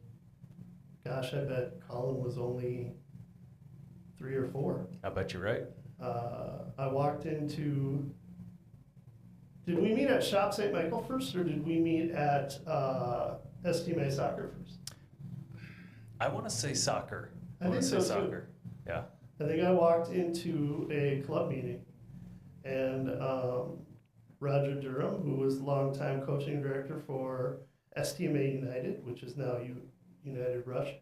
Gosh, I bet Colin was only 3 or 4. I bet you're right. I walked into. Did we meet at Shop St. Michael first, or did we meet at STMA Soccer first? I want to say soccer. I think so, too. Soccer. Yeah. I think I walked into a club meeting, and Roger Durham, who was longtime coaching director for STMA United, which is now United Rush,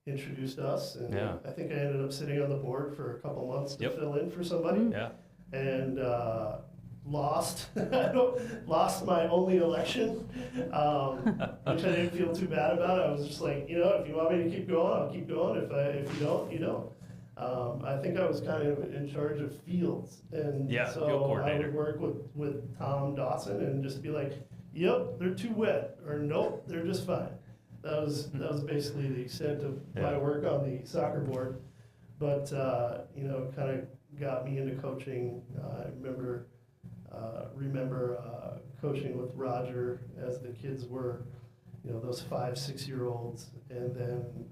introduced us, and Yeah. I think I ended up sitting on the board for a couple months to Yep. fill in for somebody, Yeah. and lost my only election, which I didn't feel too bad about. I was just like, if you want me to keep going, I'll keep going. If you don't, you don't. I think I was kind of in charge of fields, and Yeah, so field I coordinator. would work with Tom Dawson and just be like, "Yep, they're too wet," or "Nope, they're just fine." That was basically the extent of my work on the soccer board, but kind of got me into coaching. I remember coaching with Roger as the kids were, those 5-6-year-olds, and then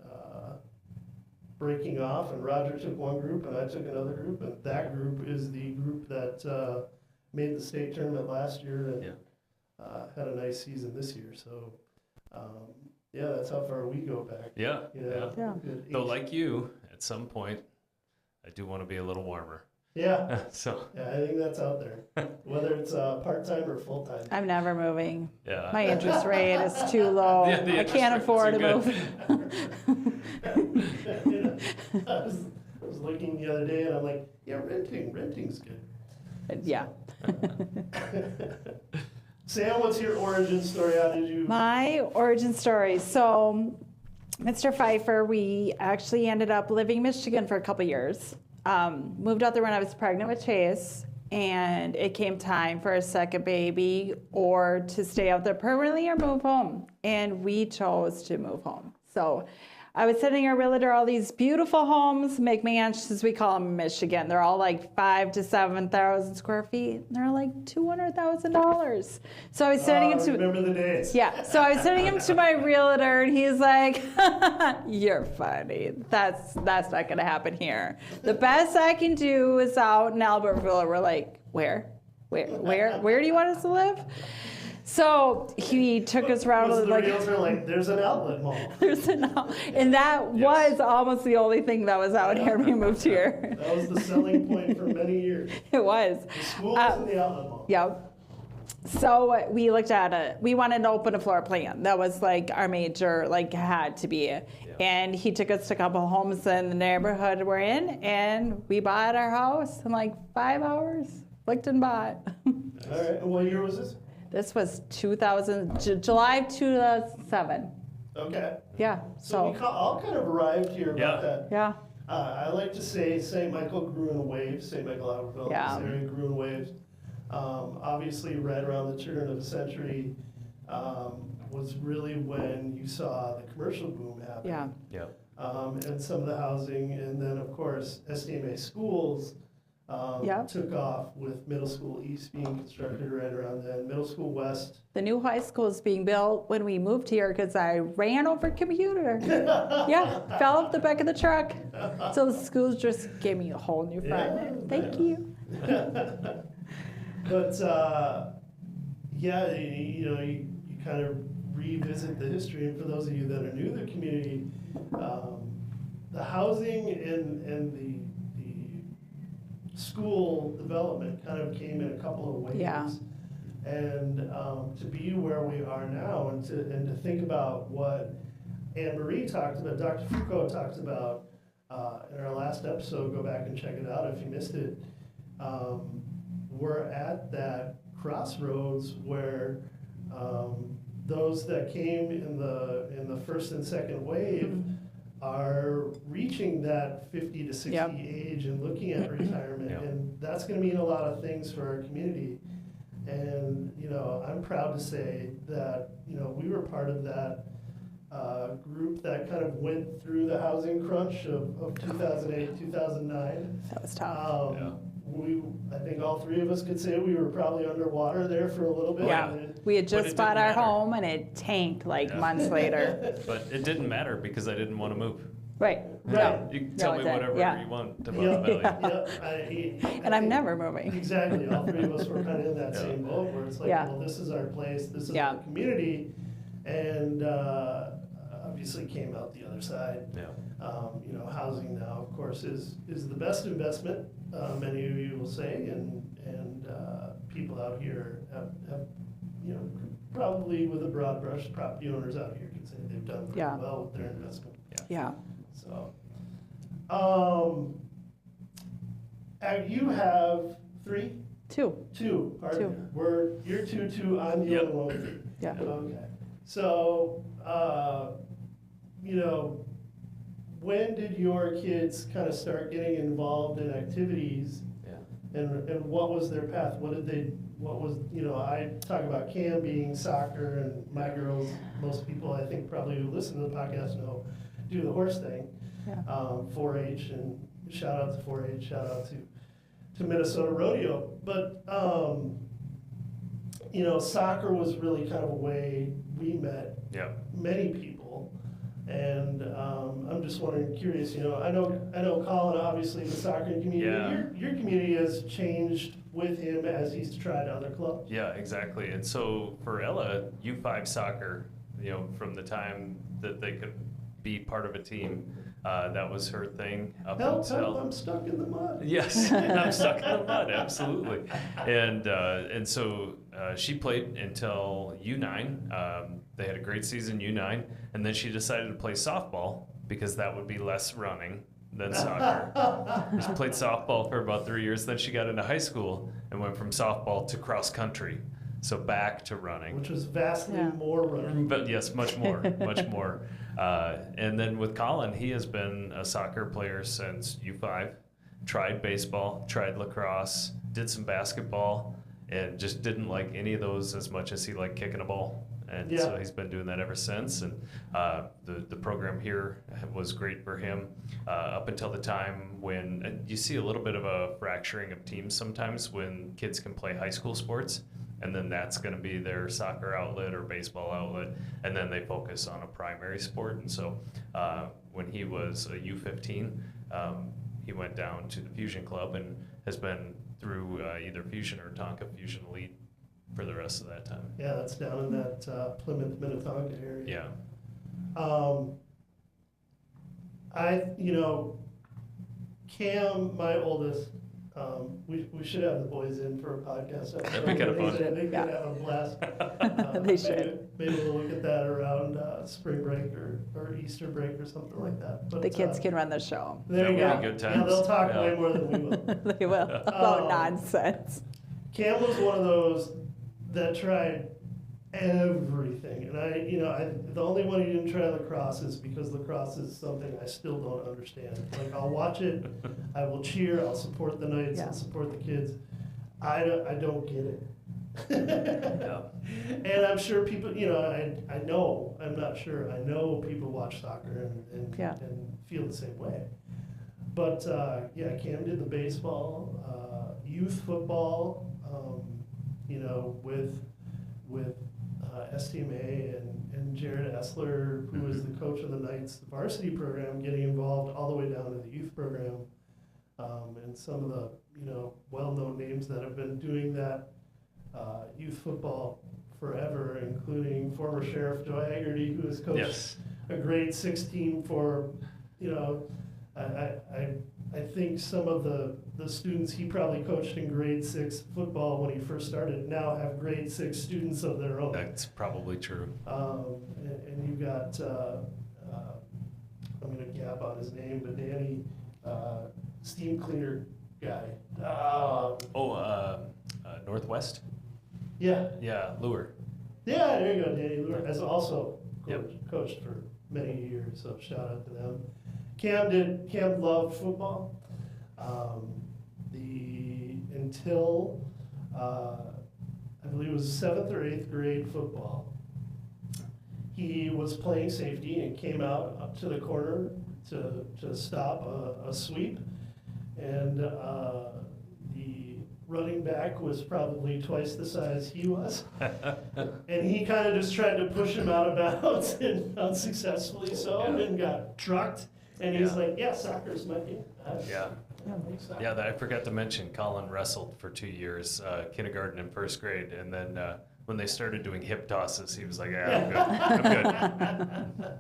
breaking off, and Roger took one group and I took another group, and that group is the group that made the state tournament last year and had a nice season this year. So that's how far we go back. Yeah. Yeah. Good So age. like you, at some point, I do want to be a little warmer. Yeah. So Yeah, I think that's out there, whether it's part-time or full-time. I'm never moving. yeah, My interest rate is too low. Yeah, the I interest can't rate's afford to too move. I was looking the other day and I'm like, yeah, renting's good. Yeah. Sam, what's your origin story? How did you? My origin story. So, Mr. Pfeiffer, we actually ended up living in Michigan for a couple years. Moved out there when I was pregnant with Chase, and it came time for a second baby or to stay out there permanently or move home. And we chose to move home. So I was sending our realtor all these beautiful homes, McMansions, we call them in Michigan. They're all like 5,000 to 7,000 square feet. They're like $200,000. So I was sending them to. Remember the days. Yeah, so I was sending him to my realtor, and he's like, "You're funny. That's not going to happen here. The best I can do is out in Albertville." We're like, "Where do you want us to live?" So he took us around. Was the like, realtor like, there's an outlet mall? And that was almost the only thing that was out here when we moved here. That was the selling point for many years. It was. The schools and the outlet mall. Yep. So we looked at it. We wanted to open a floor plan. That was like our major, like had to be. Yeah. And he took us to a couple homes in the neighborhood we're in, and we bought our house in like 5 hours. Clicked and bought. All right. And what year was this? This was July of 2007. Okay. Yeah. So we all kind of arrived here Yeah. about that. Yeah. I like to say St. Michael grew in waves. St. Michael Albertville, Yeah. this area grew in waves. Obviously, right around the turn of the century was really when you saw the commercial boom happen. Yeah. yeah, And some of the housing, and then of course SDMA schools Yeah. took off with Middle School East being constructed right around then. Middle School West. The new high school is being built when we moved here because I ran over a computer. Yeah, fell off the back of the truck. So the school just gave me a whole new front. Yeah, Thank yeah. you. But yeah, you kind of revisit the history, and for those of you that are new to the community, the housing and the school development kind of came in a couple of waves. Yeah. And to be where we are now, and to think about what Anne Marie talked about, Dr. Foucault talked about in our last episode, go back and check it out if you missed it. We're at that crossroads where those that came in the first and second wave are reaching that 50 to 60 Yep. age and looking at retirement, Yep. and that's going to mean a lot of things for our community. And I'm proud to say that we were part of that group that kind of went through the housing crunch of 2008, 2009. That was tough. Yeah. I think all three of us could say we were probably underwater there for a little bit. Yeah. And We had But just it bought didn't our matter. home and it tanked like Yeah. months later. But it didn't matter because I didn't want to move. Right. Right. You can tell No, me it didn't. whatever Yeah. you want about Yeah. the value. And I'm never moving. Exactly. All three of us were kind of in that Yeah. same boat where it's like, Yeah. well, this is our place, this is Yeah. our community, and obviously came out the other side. Yeah. Housing now, of course, is the best investment. Many of you will say, and people out here have probably with a broad brush, property owners out here can say they've done pretty Yeah. well with their investment. Yeah. So, you have three? Two. Two. Two. You're 2-2, I'm the Yep. only one with three. Yeah. Okay. So, when did your kids kind of start getting involved in activities, Yeah. and what was their path? I talk about Cam being soccer, and my girls, most people I think probably who listen to the podcast know, do the horse thing. Yeah. 4-H, and shout out to 4-H, shout out to Minnesota Rodeo. But, soccer was really kind of a way we met Yeah. many people. And I'm just wondering, curious, I know Colin, obviously the soccer community, Yeah. your community has changed with him as he's tried other clubs. Yeah, exactly. And so for Ella, U5 soccer, from the time that they could be part of a team, That was her thing up Help, until. I'm stuck in the mud. Yes, I'm stuck in the mud, absolutely. And so she played until U9. They had a great season U9, and then she decided to play softball because that would be less running than soccer. She played softball for about 3 years. Then she got into high school and went from softball to cross country, so back to running. Which was vastly more running. But yes, much more, much more. And then with Colin, he has been a soccer player since U5, tried baseball, tried lacrosse, did some basketball, and just didn't like any of those as much as he liked kicking a ball. And so he's been doing that ever since. And the program here was great for him up until the time when you see a little bit of a fracturing of teams sometimes when kids can play high school sports. And then that's going to be their soccer outlet or baseball outlet. And then they focus on a primary sport. And so when he was a U15, he went down to the Fusion Club and has been through either Fusion or Tonka Fusion Elite for the rest of that time. Yeah, that's down in that Plymouth, Minnetonka area. Yeah. Cam, my oldest, we should have the boys in for a podcast episode. That'd be kind of fun. They could have a blast. They should. Maybe we'll look at that around spring break or Easter break or something like that. But, The kids can run the show. There you That go. would be good Yeah, times. they'll talk Yeah. way more than we will. They will, about nonsense. Cam was one of those that tried everything, and the only one he didn't try lacrosse is because lacrosse is something I still don't understand. Like, I'll watch it, I will cheer, I'll support the Knights, Yeah. I'll support the kids. I don't get it. Yeah. And I'm sure people, I know, I'm not sure, I know people watch soccer and feel the same way. But Cam did the baseball, youth football, with STMA and Jared Essler, who is the coach of the Knights varsity program, getting involved all the way down to the youth program, and some of the well-known names that have been doing that youth football forever, including former Sheriff Joe Haggerty, who has coached a grade 6 team for, I think some of the students he probably coached in grade 6 football when he first started now have grade 6 students of their own. That's probably true. And you've got, I'm going to gap on his name, but Danny, steam cleaner guy. Northwest? Yeah. Yeah, Lure. Yeah, there you go. Danny Lure has also coached for many years, so shout out to them. Cam loved football. Until I believe it was 7th or 8th grade football, he was playing safety and came out up to the corner to stop a sweep, and the running back was probably twice the size he was, and he kind of just tried to push him out of bounds, and unsuccessfully so, and got trucked. And he's like, yeah, soccer's my game. Yeah, I forgot to mention, Colin wrestled for 2 years, kindergarten and first grade, and then when they started doing hip tosses, he was like, I'm good.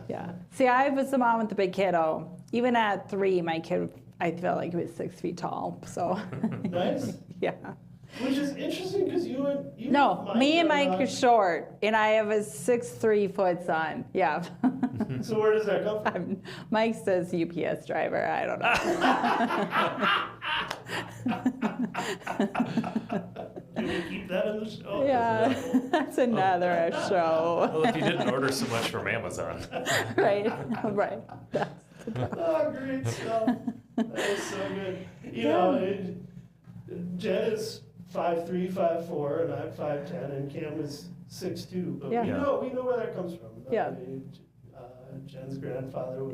Yeah. See, I was the mom with the big kiddo. Even at 3, my kid, I felt like he was 6 feet tall. So. Nice. Yeah. Which is interesting because you No, me and Mike are short, and I have a 6'3" son. Yeah. So where does that come from? Mike says UPS driver. I don't know. Can we keep that in the show? Yeah, that's another show. Well, if you didn't order so much from Amazon. Right. Oh, great stuff. That is so good. Jen is 5'3", 5'4", and I'm 5'10", and Cam is 6'2". But we know where that comes from. Yeah. Jen's grandfather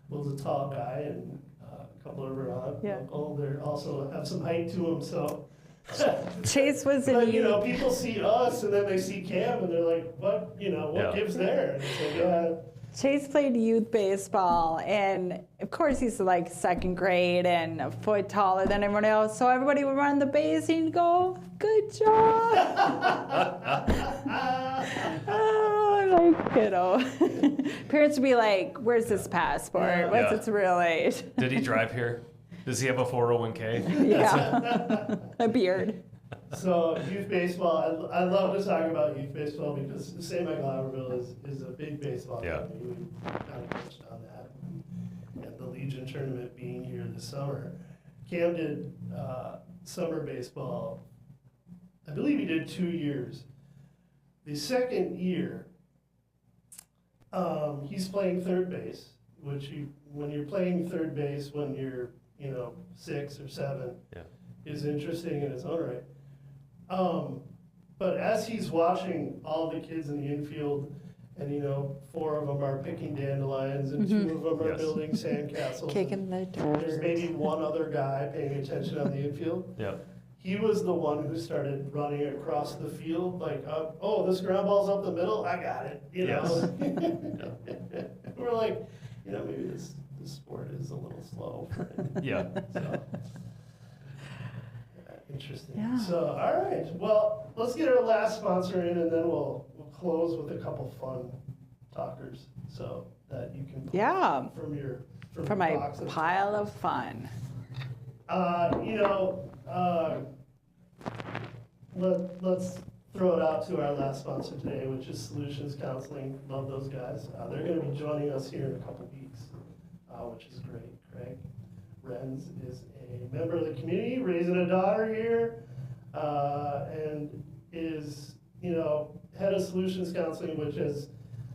was a tall guy, and a couple of her uncle. They also have some height to them, so. Chase was in But, people see us, and then they see Cam, and they're like, what gives there? And it's like, Chase played youth baseball, and of course he's like 2nd grade and a foot taller than everyone else. So everybody would run the base and he'd go, "Good job!" Oh, like, kiddo. Parents would be like, where's this passport? What's its real age? Did he drive here? Does he have a 401k? Yeah. A beard. So youth baseball, I love to talk about youth baseball because St. Michael Albertville is a big baseball company. We kind of touched on that. And the Legion tournament being here this summer. Cam did summer baseball. I believe he did 2 years. The second year, he's playing third base, which when you're playing third base when you're 6 or 7, is interesting in its own right. But as he's watching all the kids in the infield, and 4 of them are picking dandelions, and 2 of them are building sandcastles. Kicking the dirt. There's maybe one other guy paying attention on the infield. Yeah. He was the one who started running across the field, like, oh, this ground ball's up the middle, I got it. Yes. We're like, maybe this sport is a little slow for him. Yeah. So, interesting. Yeah. So, all right. Well, let's get our last sponsor in, and then we'll close with a couple fun talkers, so that you can pull from my boxes. pile of fun. Let's throw it out to our last sponsor today, which is Solutions Counseling. Love those guys. They're going to be joining us here in a couple weeks, which is great. Craig Renz is a member of the community, raising a daughter here, and is, head of Solutions Counseling, which is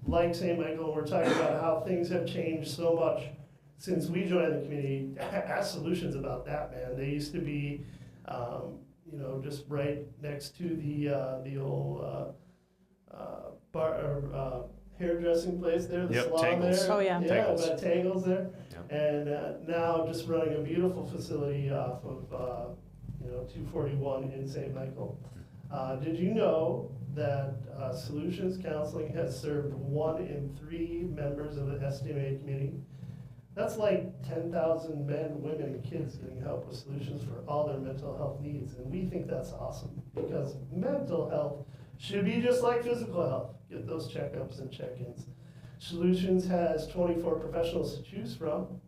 like St. Michael. We're talking about how things have changed so much since we joined the community. Ask Solutions about that, man. They used to be, just right next to the old bar or hairdressing place there, the salon Tangles. there. Oh, yeah. Tangles. About Tangles there. Yeah. And now just running a beautiful facility off of 241 in St. Michael. Did you know that Solutions Counseling has served 1 in 3 members of the SDMA community? That's like 10,000 men, women, and kids getting help with solutions for all their mental health needs. And we think that's awesome because mental health should be just like physical health. Get those checkups and check-ins. Solutions has 24 professionals to choose from,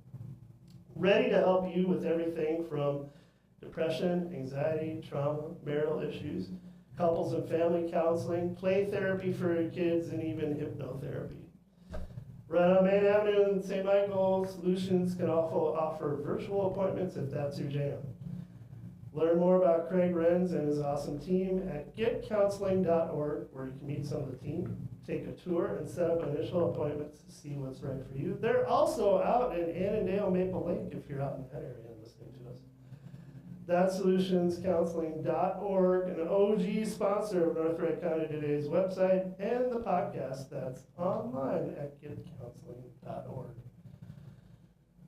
ready to help you with everything from depression, anxiety, trauma, marital issues, couples and family counseling, play therapy for your kids, and even hypnotherapy. Right on Main Avenue in St. Michael, Solutions can also offer virtual appointments if that's your jam. Learn more about Craig Renz and his awesome team at getcounseling.org, where you can meet some of the team, take a tour, and set up initial appointments to see what's right for you. They're also out in Annandale, Maple Lake, if you're out in that area and listening to us. That's solutionscounseling.org, an OG sponsor of North Wright County Today's website and the podcast that's online at getcounseling.org.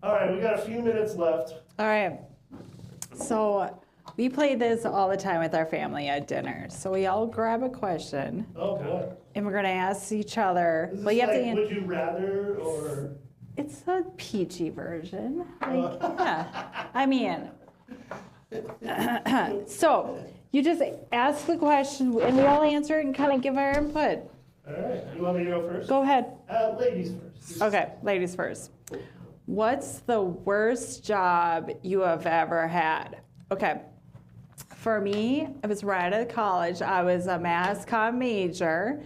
All right, we got a few minutes left. All right. So we play this all the time with our family at dinner. So we all grab a question. Oh, boy. And we're going to ask each other. Is this Well, you have like, to would you rather, or? It's a PG version. Like, yeah. I mean, so you just ask the question and we all answer it and kind of give our input. All right. You want me to go first? Go ahead. Ladies first. Okay, ladies first. What's the worst job you have ever had? Okay. For me, I was right out of college. I was a mass comm major,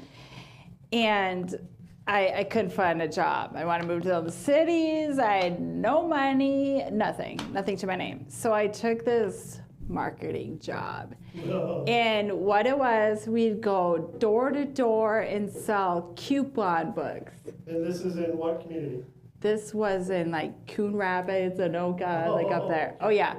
and I couldn't find a job. I wanted to move to the cities. I had no money, nothing to my name. So I took this marketing job. Oh. And what it was, we'd go door to door and sell coupon books. And this is in what community? This was in like Coon Rapids, Anoka, like up there. Oh yeah.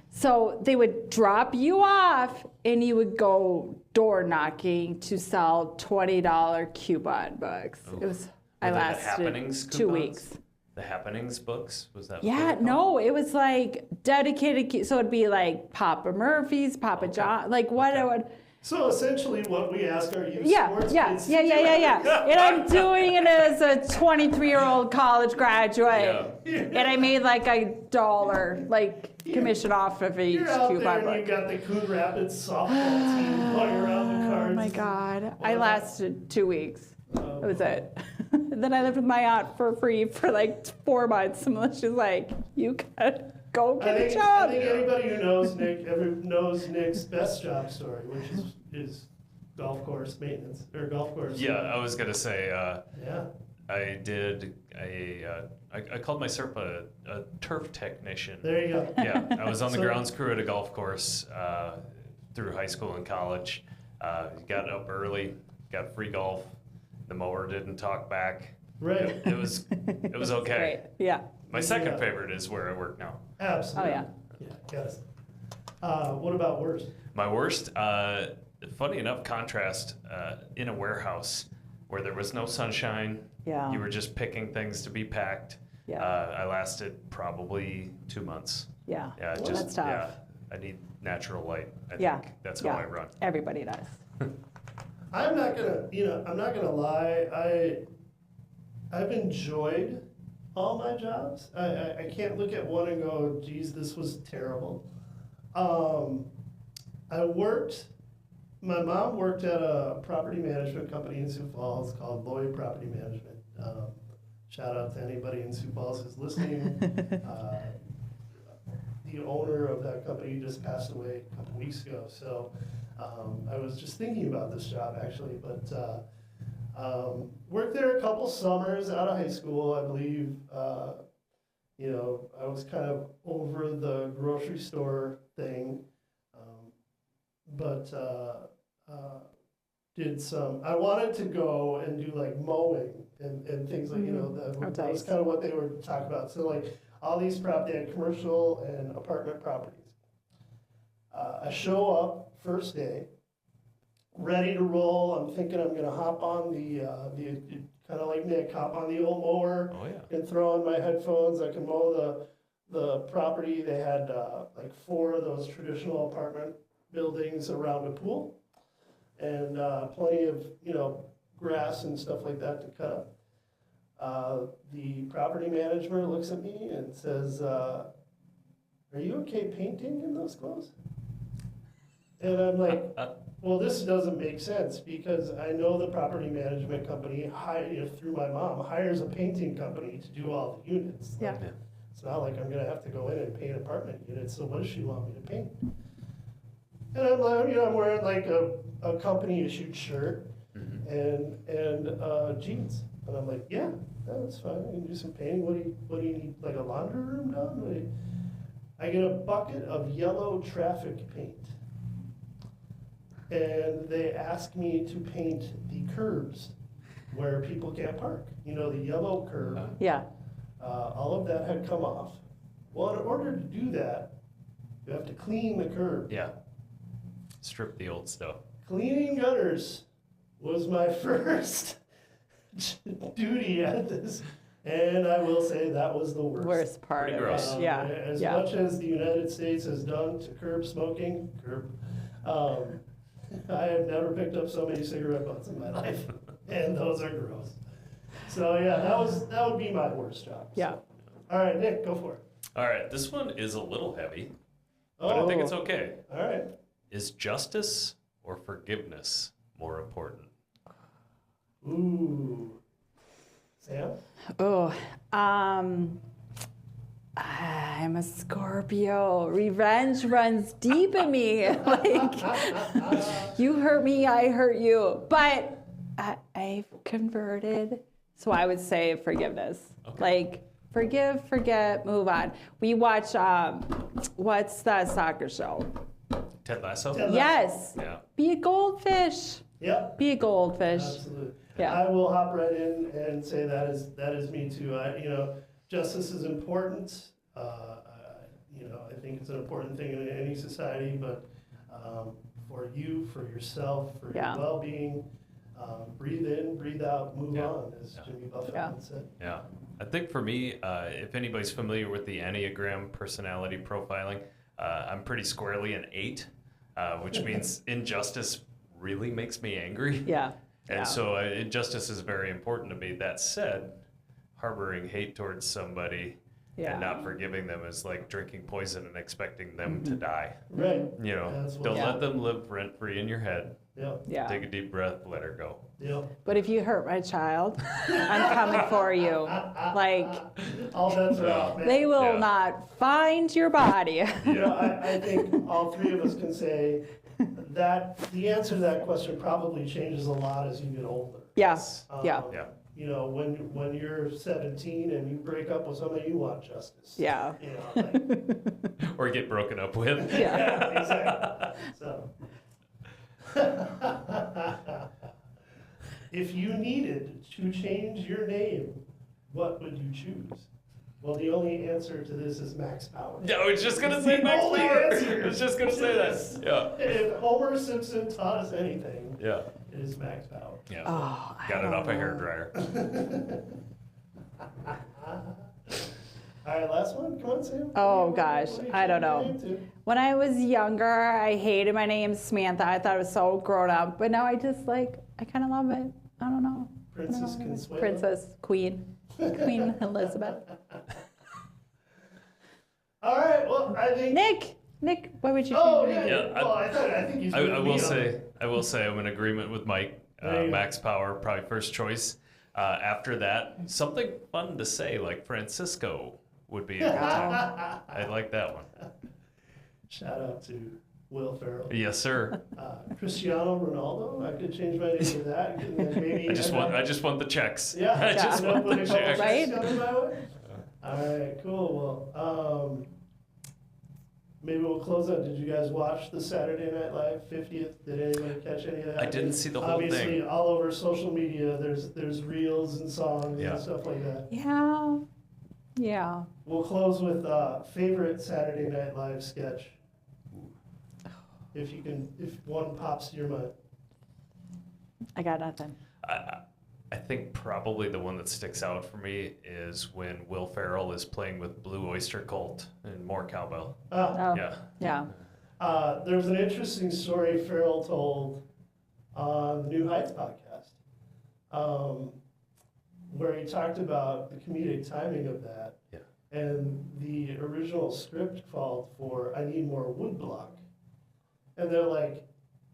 So they would drop you off and you would go door knocking to sell $20 coupon books. Oh. It was, Were I they the lasted Happenings 2 coupons? weeks. The Happenings books? Was that? Yeah, what they were no, it was like dedicated, so it'd be like Papa Murphy's, Papa John, like what I would. So essentially what we ask our youth Yeah. sports kids to do. And I'm doing it as a 23-year-old college graduate. Yeah. And I made like $1, like commission off of each You're out there coupon and book. you got the Coon Rapids softball team playing around the cards. Oh my God. I lasted 2 weeks. That was it. Then I lived with my aunt for free for like 4 months. And she's like, you gotta go get a job. I think anybody who knows Nick knows Nick's best job story, which is golf course maintenance or golf course. Yeah, I was gonna say. Yeah. I called myself a turf technician. There you go. Yeah, I was on the grounds crew at a golf course through high school and college. Got up early, got free golf. The mower didn't talk back. Right. It was okay. Great. Yeah. My second favorite is where I work now. Absolutely. Oh, yeah. Yeah, yes. What about worst? My worst, funny enough, contrast in a warehouse where there was no sunshine. Yeah. You were just picking things to be packed. Yeah. I lasted probably 2 months. Yeah. Yeah, Well, just that's tough. yeah. I need natural light. I Yeah. think that's how I run. Everybody does. I'm not gonna lie. I've enjoyed all my jobs. I can't look at one and go, geez, this was terrible. My mom worked at a property management company in Sioux Falls called Lloyd Property Management. Shout out to anybody in Sioux Falls who's listening. The owner of that company just passed away a couple weeks ago, so I was just thinking about this job actually, but worked there a couple summers out of high school, I believe. I was kind of over the grocery store thing, but I wanted to go and do like mowing and things like, that was kind of what they were talking about. So like all these they had commercial and apartment properties. I show up first day, ready to roll. I'm thinking I'm gonna hop on the kind of like Nick, hop on the old mower. Oh yeah. And throw on my headphones. I can mow the property. They had like 4 of those traditional apartment buildings around a pool, and plenty of grass and stuff like that to cut up. The property manager looks at me and says, "Are you okay painting in those clothes?" And I'm like, well, this doesn't make sense because I know the property management company, through my mom, hires a painting company to do all the units. Yeah. Like, it's not like I'm gonna have to go in and paint apartment units, so what does she want me to paint? And I'm like, I'm wearing like a company issued shirt and jeans. And I'm like, yeah, that's fine, I can do some painting. What do you need, like a laundry room done? I get a bucket of yellow traffic paint. And they asked me to paint the curbs where people can't park. The yellow curb. Yeah. All of that had come off. Well, in order to do that, you have to clean the curb. Yeah. Strip the old stuff. Cleaning gutters was my first duty at this. And I will say that was the worst. Worst part Pretty of gross. it. Yeah. As much as the United States has done to curb smoking, I have never picked up so many cigarette butts in my life, and those are gross. So yeah, that would be my worst job. So. Yeah. All right, Nick, go for it. All right, this one is a little heavy, but I think it's okay. All right. Is justice or forgiveness more important? Ooh. Sam? Oh, I'm a Scorpio. Revenge runs deep in me. Like, you hurt me, I hurt you. But I've converted, so I would say forgiveness. Okay. Like, forgive, forget, move on. We watch, what's that soccer show? Ted Lasso? Ted Lasso. Yes. Yeah. Be a goldfish. Yep. Be a goldfish. Absolutely. Yeah. I will hop right in and say that is me too. Justice is important. I think it's an important thing in any society, but for you, for yourself, for your well-being, breathe in, breathe out, move on, as Jimmy Buffett once said. Yeah. I think for me, if anybody's familiar with the Enneagram personality profiling, I'm pretty squarely an 8, which means injustice really makes me angry. Yeah. And so injustice is very important to me. That said, harboring hate towards somebody and not forgiving them is like drinking poison and expecting them to die. Right. Don't let them live rent-free in your head. Yep. Yeah. Take a deep breath, let her go. Yep. But if you hurt my child, I'm coming for you. Like, All bets are off, man. they will Yeah. not find your body. You know, I think all three of us can say that the answer to that question probably changes a lot as you get older. Yeah. Yeah. Yeah. You know, when you're 17 and you break up with somebody, you want justice. Yeah. You know, like, Or get broken up with. Yeah. yeah, exactly. So, if you needed to change your name, what would you choose? Well, the only answer to this is Max Power. Yeah, I was just gonna It's say the Max only Power. answer. I was just gonna say Yes. that. Yeah. If Homer Simpson taught us anything, Yeah. it is Max Power. Yeah. Oh, I Got it don't off a know. hairdryer. All right, last one. Come on, Sam. Oh, What gosh, do you I don't change know. your name to? When I was younger, I hated my name Samantha. I thought it was so grown up. But now I just like, I kind of love it. I don't know. I don't Princess know. Consuelo. Princess, Queen Elizabeth. All right. Well, I think. Nick, what would you Oh choose? yeah. Yeah, Well, I think he's. I gonna be will on say, it. I'm in agreement with Mike. There you go. Max Power, probably first choice. After that, something fun to say like Francisco would be a good time. I like that one. Shout out to Will Ferrell. Yes, sir. Cristiano Ronaldo. I could change my name to that. And then maybe I just want the checks. Yeah. I just end up want with the a couple checks. Right? checks coming my way. All right. Cool. Well, maybe we'll close out. Did you guys watch the Saturday Night Live 50th? Did anybody catch any of that? I didn't see the whole Obviously, thing. all over social media, there's reels and songs Yeah. and stuff like that. Yeah. Yeah. We'll close with favorite Saturday Night Live sketch. If one pops to your mind. I got nothing. I think probably the one that sticks out for me is when Will Ferrell is playing with Blue Oyster Cult and More Cowbell. Oh, Yeah. yeah. There's an interesting story Farrell told on the New Heights podcast, where he talked about the comedic timing of that. Yeah. And the original script called for, I need more woodblock. And they're like,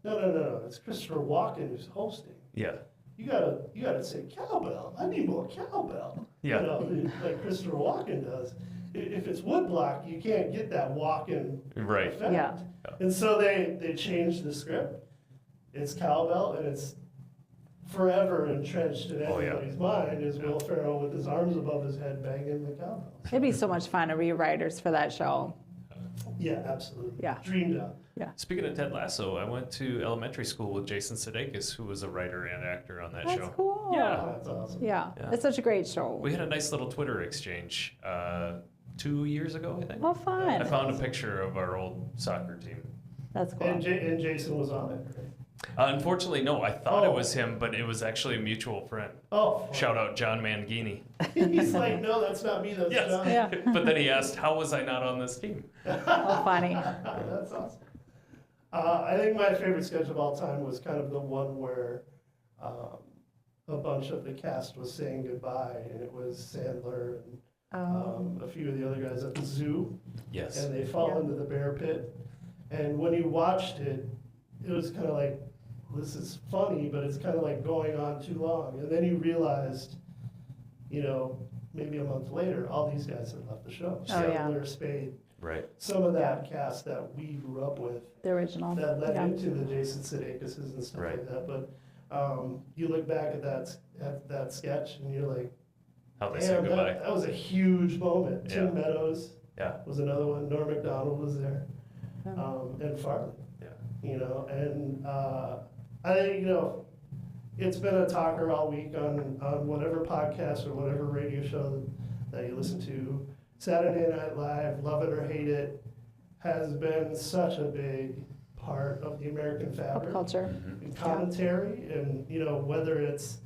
no, it's Christopher Walken who's hosting. Yeah. You gotta say cowbell. I need more cowbell. Yeah. You know, like Christopher Walken does. If it's woodblock, you can't get that Walken Right. effect. Yeah. And so they changed the script. It's cowbell, and it's forever entrenched in Oh, yeah. everybody's mind is Will Ferrell with his arms above his head banging the cowbell. It'd be so much fun to be writers for that show. Yeah, absolutely. Yeah. Dreamed up. Speaking of Ted Lasso, I went to elementary school with Jason Sudeikis, who was a writer and actor on that That's show. cool. Yeah. Oh, that's awesome. Yeah. Yeah. It's such a great show. We had a nice little Twitter exchange 2 years ago, I think. Oh, I fun. found a picture of our old soccer team. That's cool. And Jason was on it, right? Unfortunately, no. I thought it Oh. was him, but it was actually a mutual friend. Oh, Shout out John Mangini. He's like, no, that's not me. That's Yes. John. Yeah. But then he asked, how was I not on this team? Oh, funny. That's awesome. I think my favorite sketch of all time was kind of the one where a bunch of the cast was saying goodbye, and it was Sandler and a few of the other guys at the zoo, Yes. and they fall Yeah. into the bear pit. And when you watched it, it was kind of like, this is funny, but it's kind of like going on too long. And then you realized, you know, maybe a month later, all these guys had left the show. Oh, yeah. Sandler, Spade, Right. some of that cast that we grew up with The original. that led Yeah. into the Jason Sudeikis and stuff Right. like that. But you look back at that sketch and you're like, How they say damn, goodbye. that was a huge moment. Yeah. Tim Meadows Yeah. was another one. Norm Macdonald was there, Yeah. and Farley. Yeah. You know, and I think, you know, it's been a talker all week on whatever podcast or whatever radio show that you listen to. Saturday Night Live, love it or hate it, has been such a big part of the American Pop fabric culture. and commentary, and you know, whether it's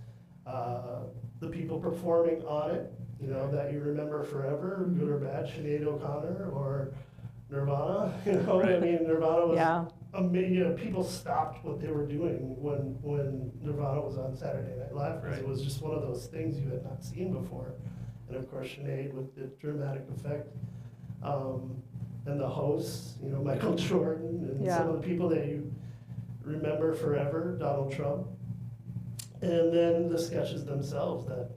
the people performing on it, you know, that you remember forever, good or bad, Sinead O'Connor or Nirvana. You know, I Right. mean, Nirvana was Yeah. you know, people stopped what they were doing when Nirvana was on Saturday Night Live, because it Right. was just one of those things you had not seen before. And of course, Sinead with the dramatic effect, and the hosts, you know, Michael Jordan, and Yeah. some of the people that you Remember Forever, Donald Trump. And then the sketches themselves that,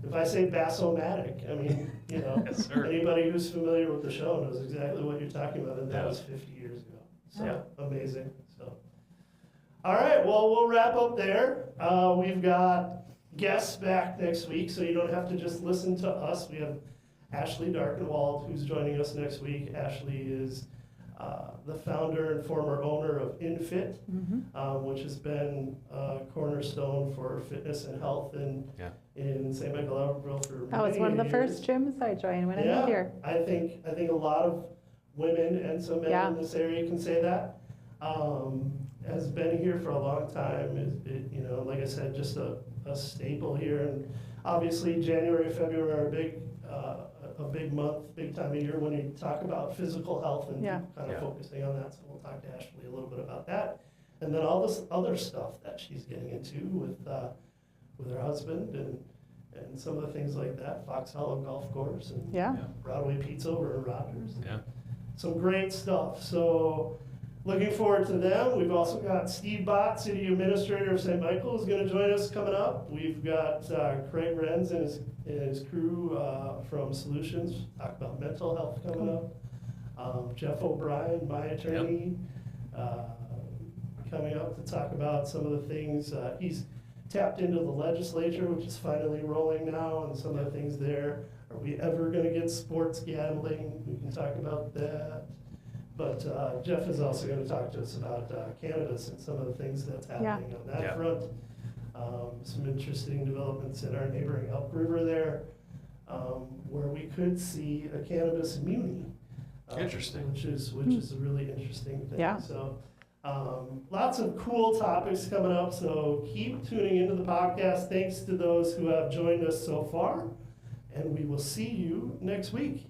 if I say Bass-O-Matic, I mean, Yes, sir. anybody who's familiar with the show knows exactly what you're talking about, and that Yeah. was 50 years ago. So, Yeah. amazing. So, all right, well, we'll wrap up there. We've got guests back next week, so you don't have to just listen to us. We have Ashley Darkenwald, who's joining us next week. Ashley is the founder and former owner of InFit, which has been a cornerstone for fitness and health in St. Michael Albertville for That was many one of the years. first gyms I joined when I moved here. I think a lot of women and some men Yeah. in this area can say that. Has been here for a long time. Like I said, just a staple here. And obviously, January, February are a big month, big time of year when you talk about physical health and Yeah. kind of Yeah. focusing on that. So we'll talk to Ashley a little bit about that, and then all this other stuff that she's getting into with her husband and some of the things like that. Fox Hollow Golf Course and Yeah. Broadway Pizza over in Rogers. Yeah. Some great stuff. So looking forward to them. We've also got Steve Bott, City Administrator of St. Michael, is going to join us coming up. We've got Craig Renz and his crew from Solutions, talk about mental health coming up. Jeff O'Brien, my attorney, coming up to talk about some of the things. He's tapped into the legislature, which is finally rolling now, and some of the things there. Are we ever going to get sports gambling? We can talk about that. But Jeff is also going to talk to us about cannabis and some of the things that's happening on that Yeah. front. Some interesting developments in our neighboring Elk River there, where we could see a cannabis muni. Interesting. Which is a really interesting thing. Yeah. So lots of cool topics coming up. So keep tuning into the podcast. Thanks to those who have joined us so far, and we will see you next week.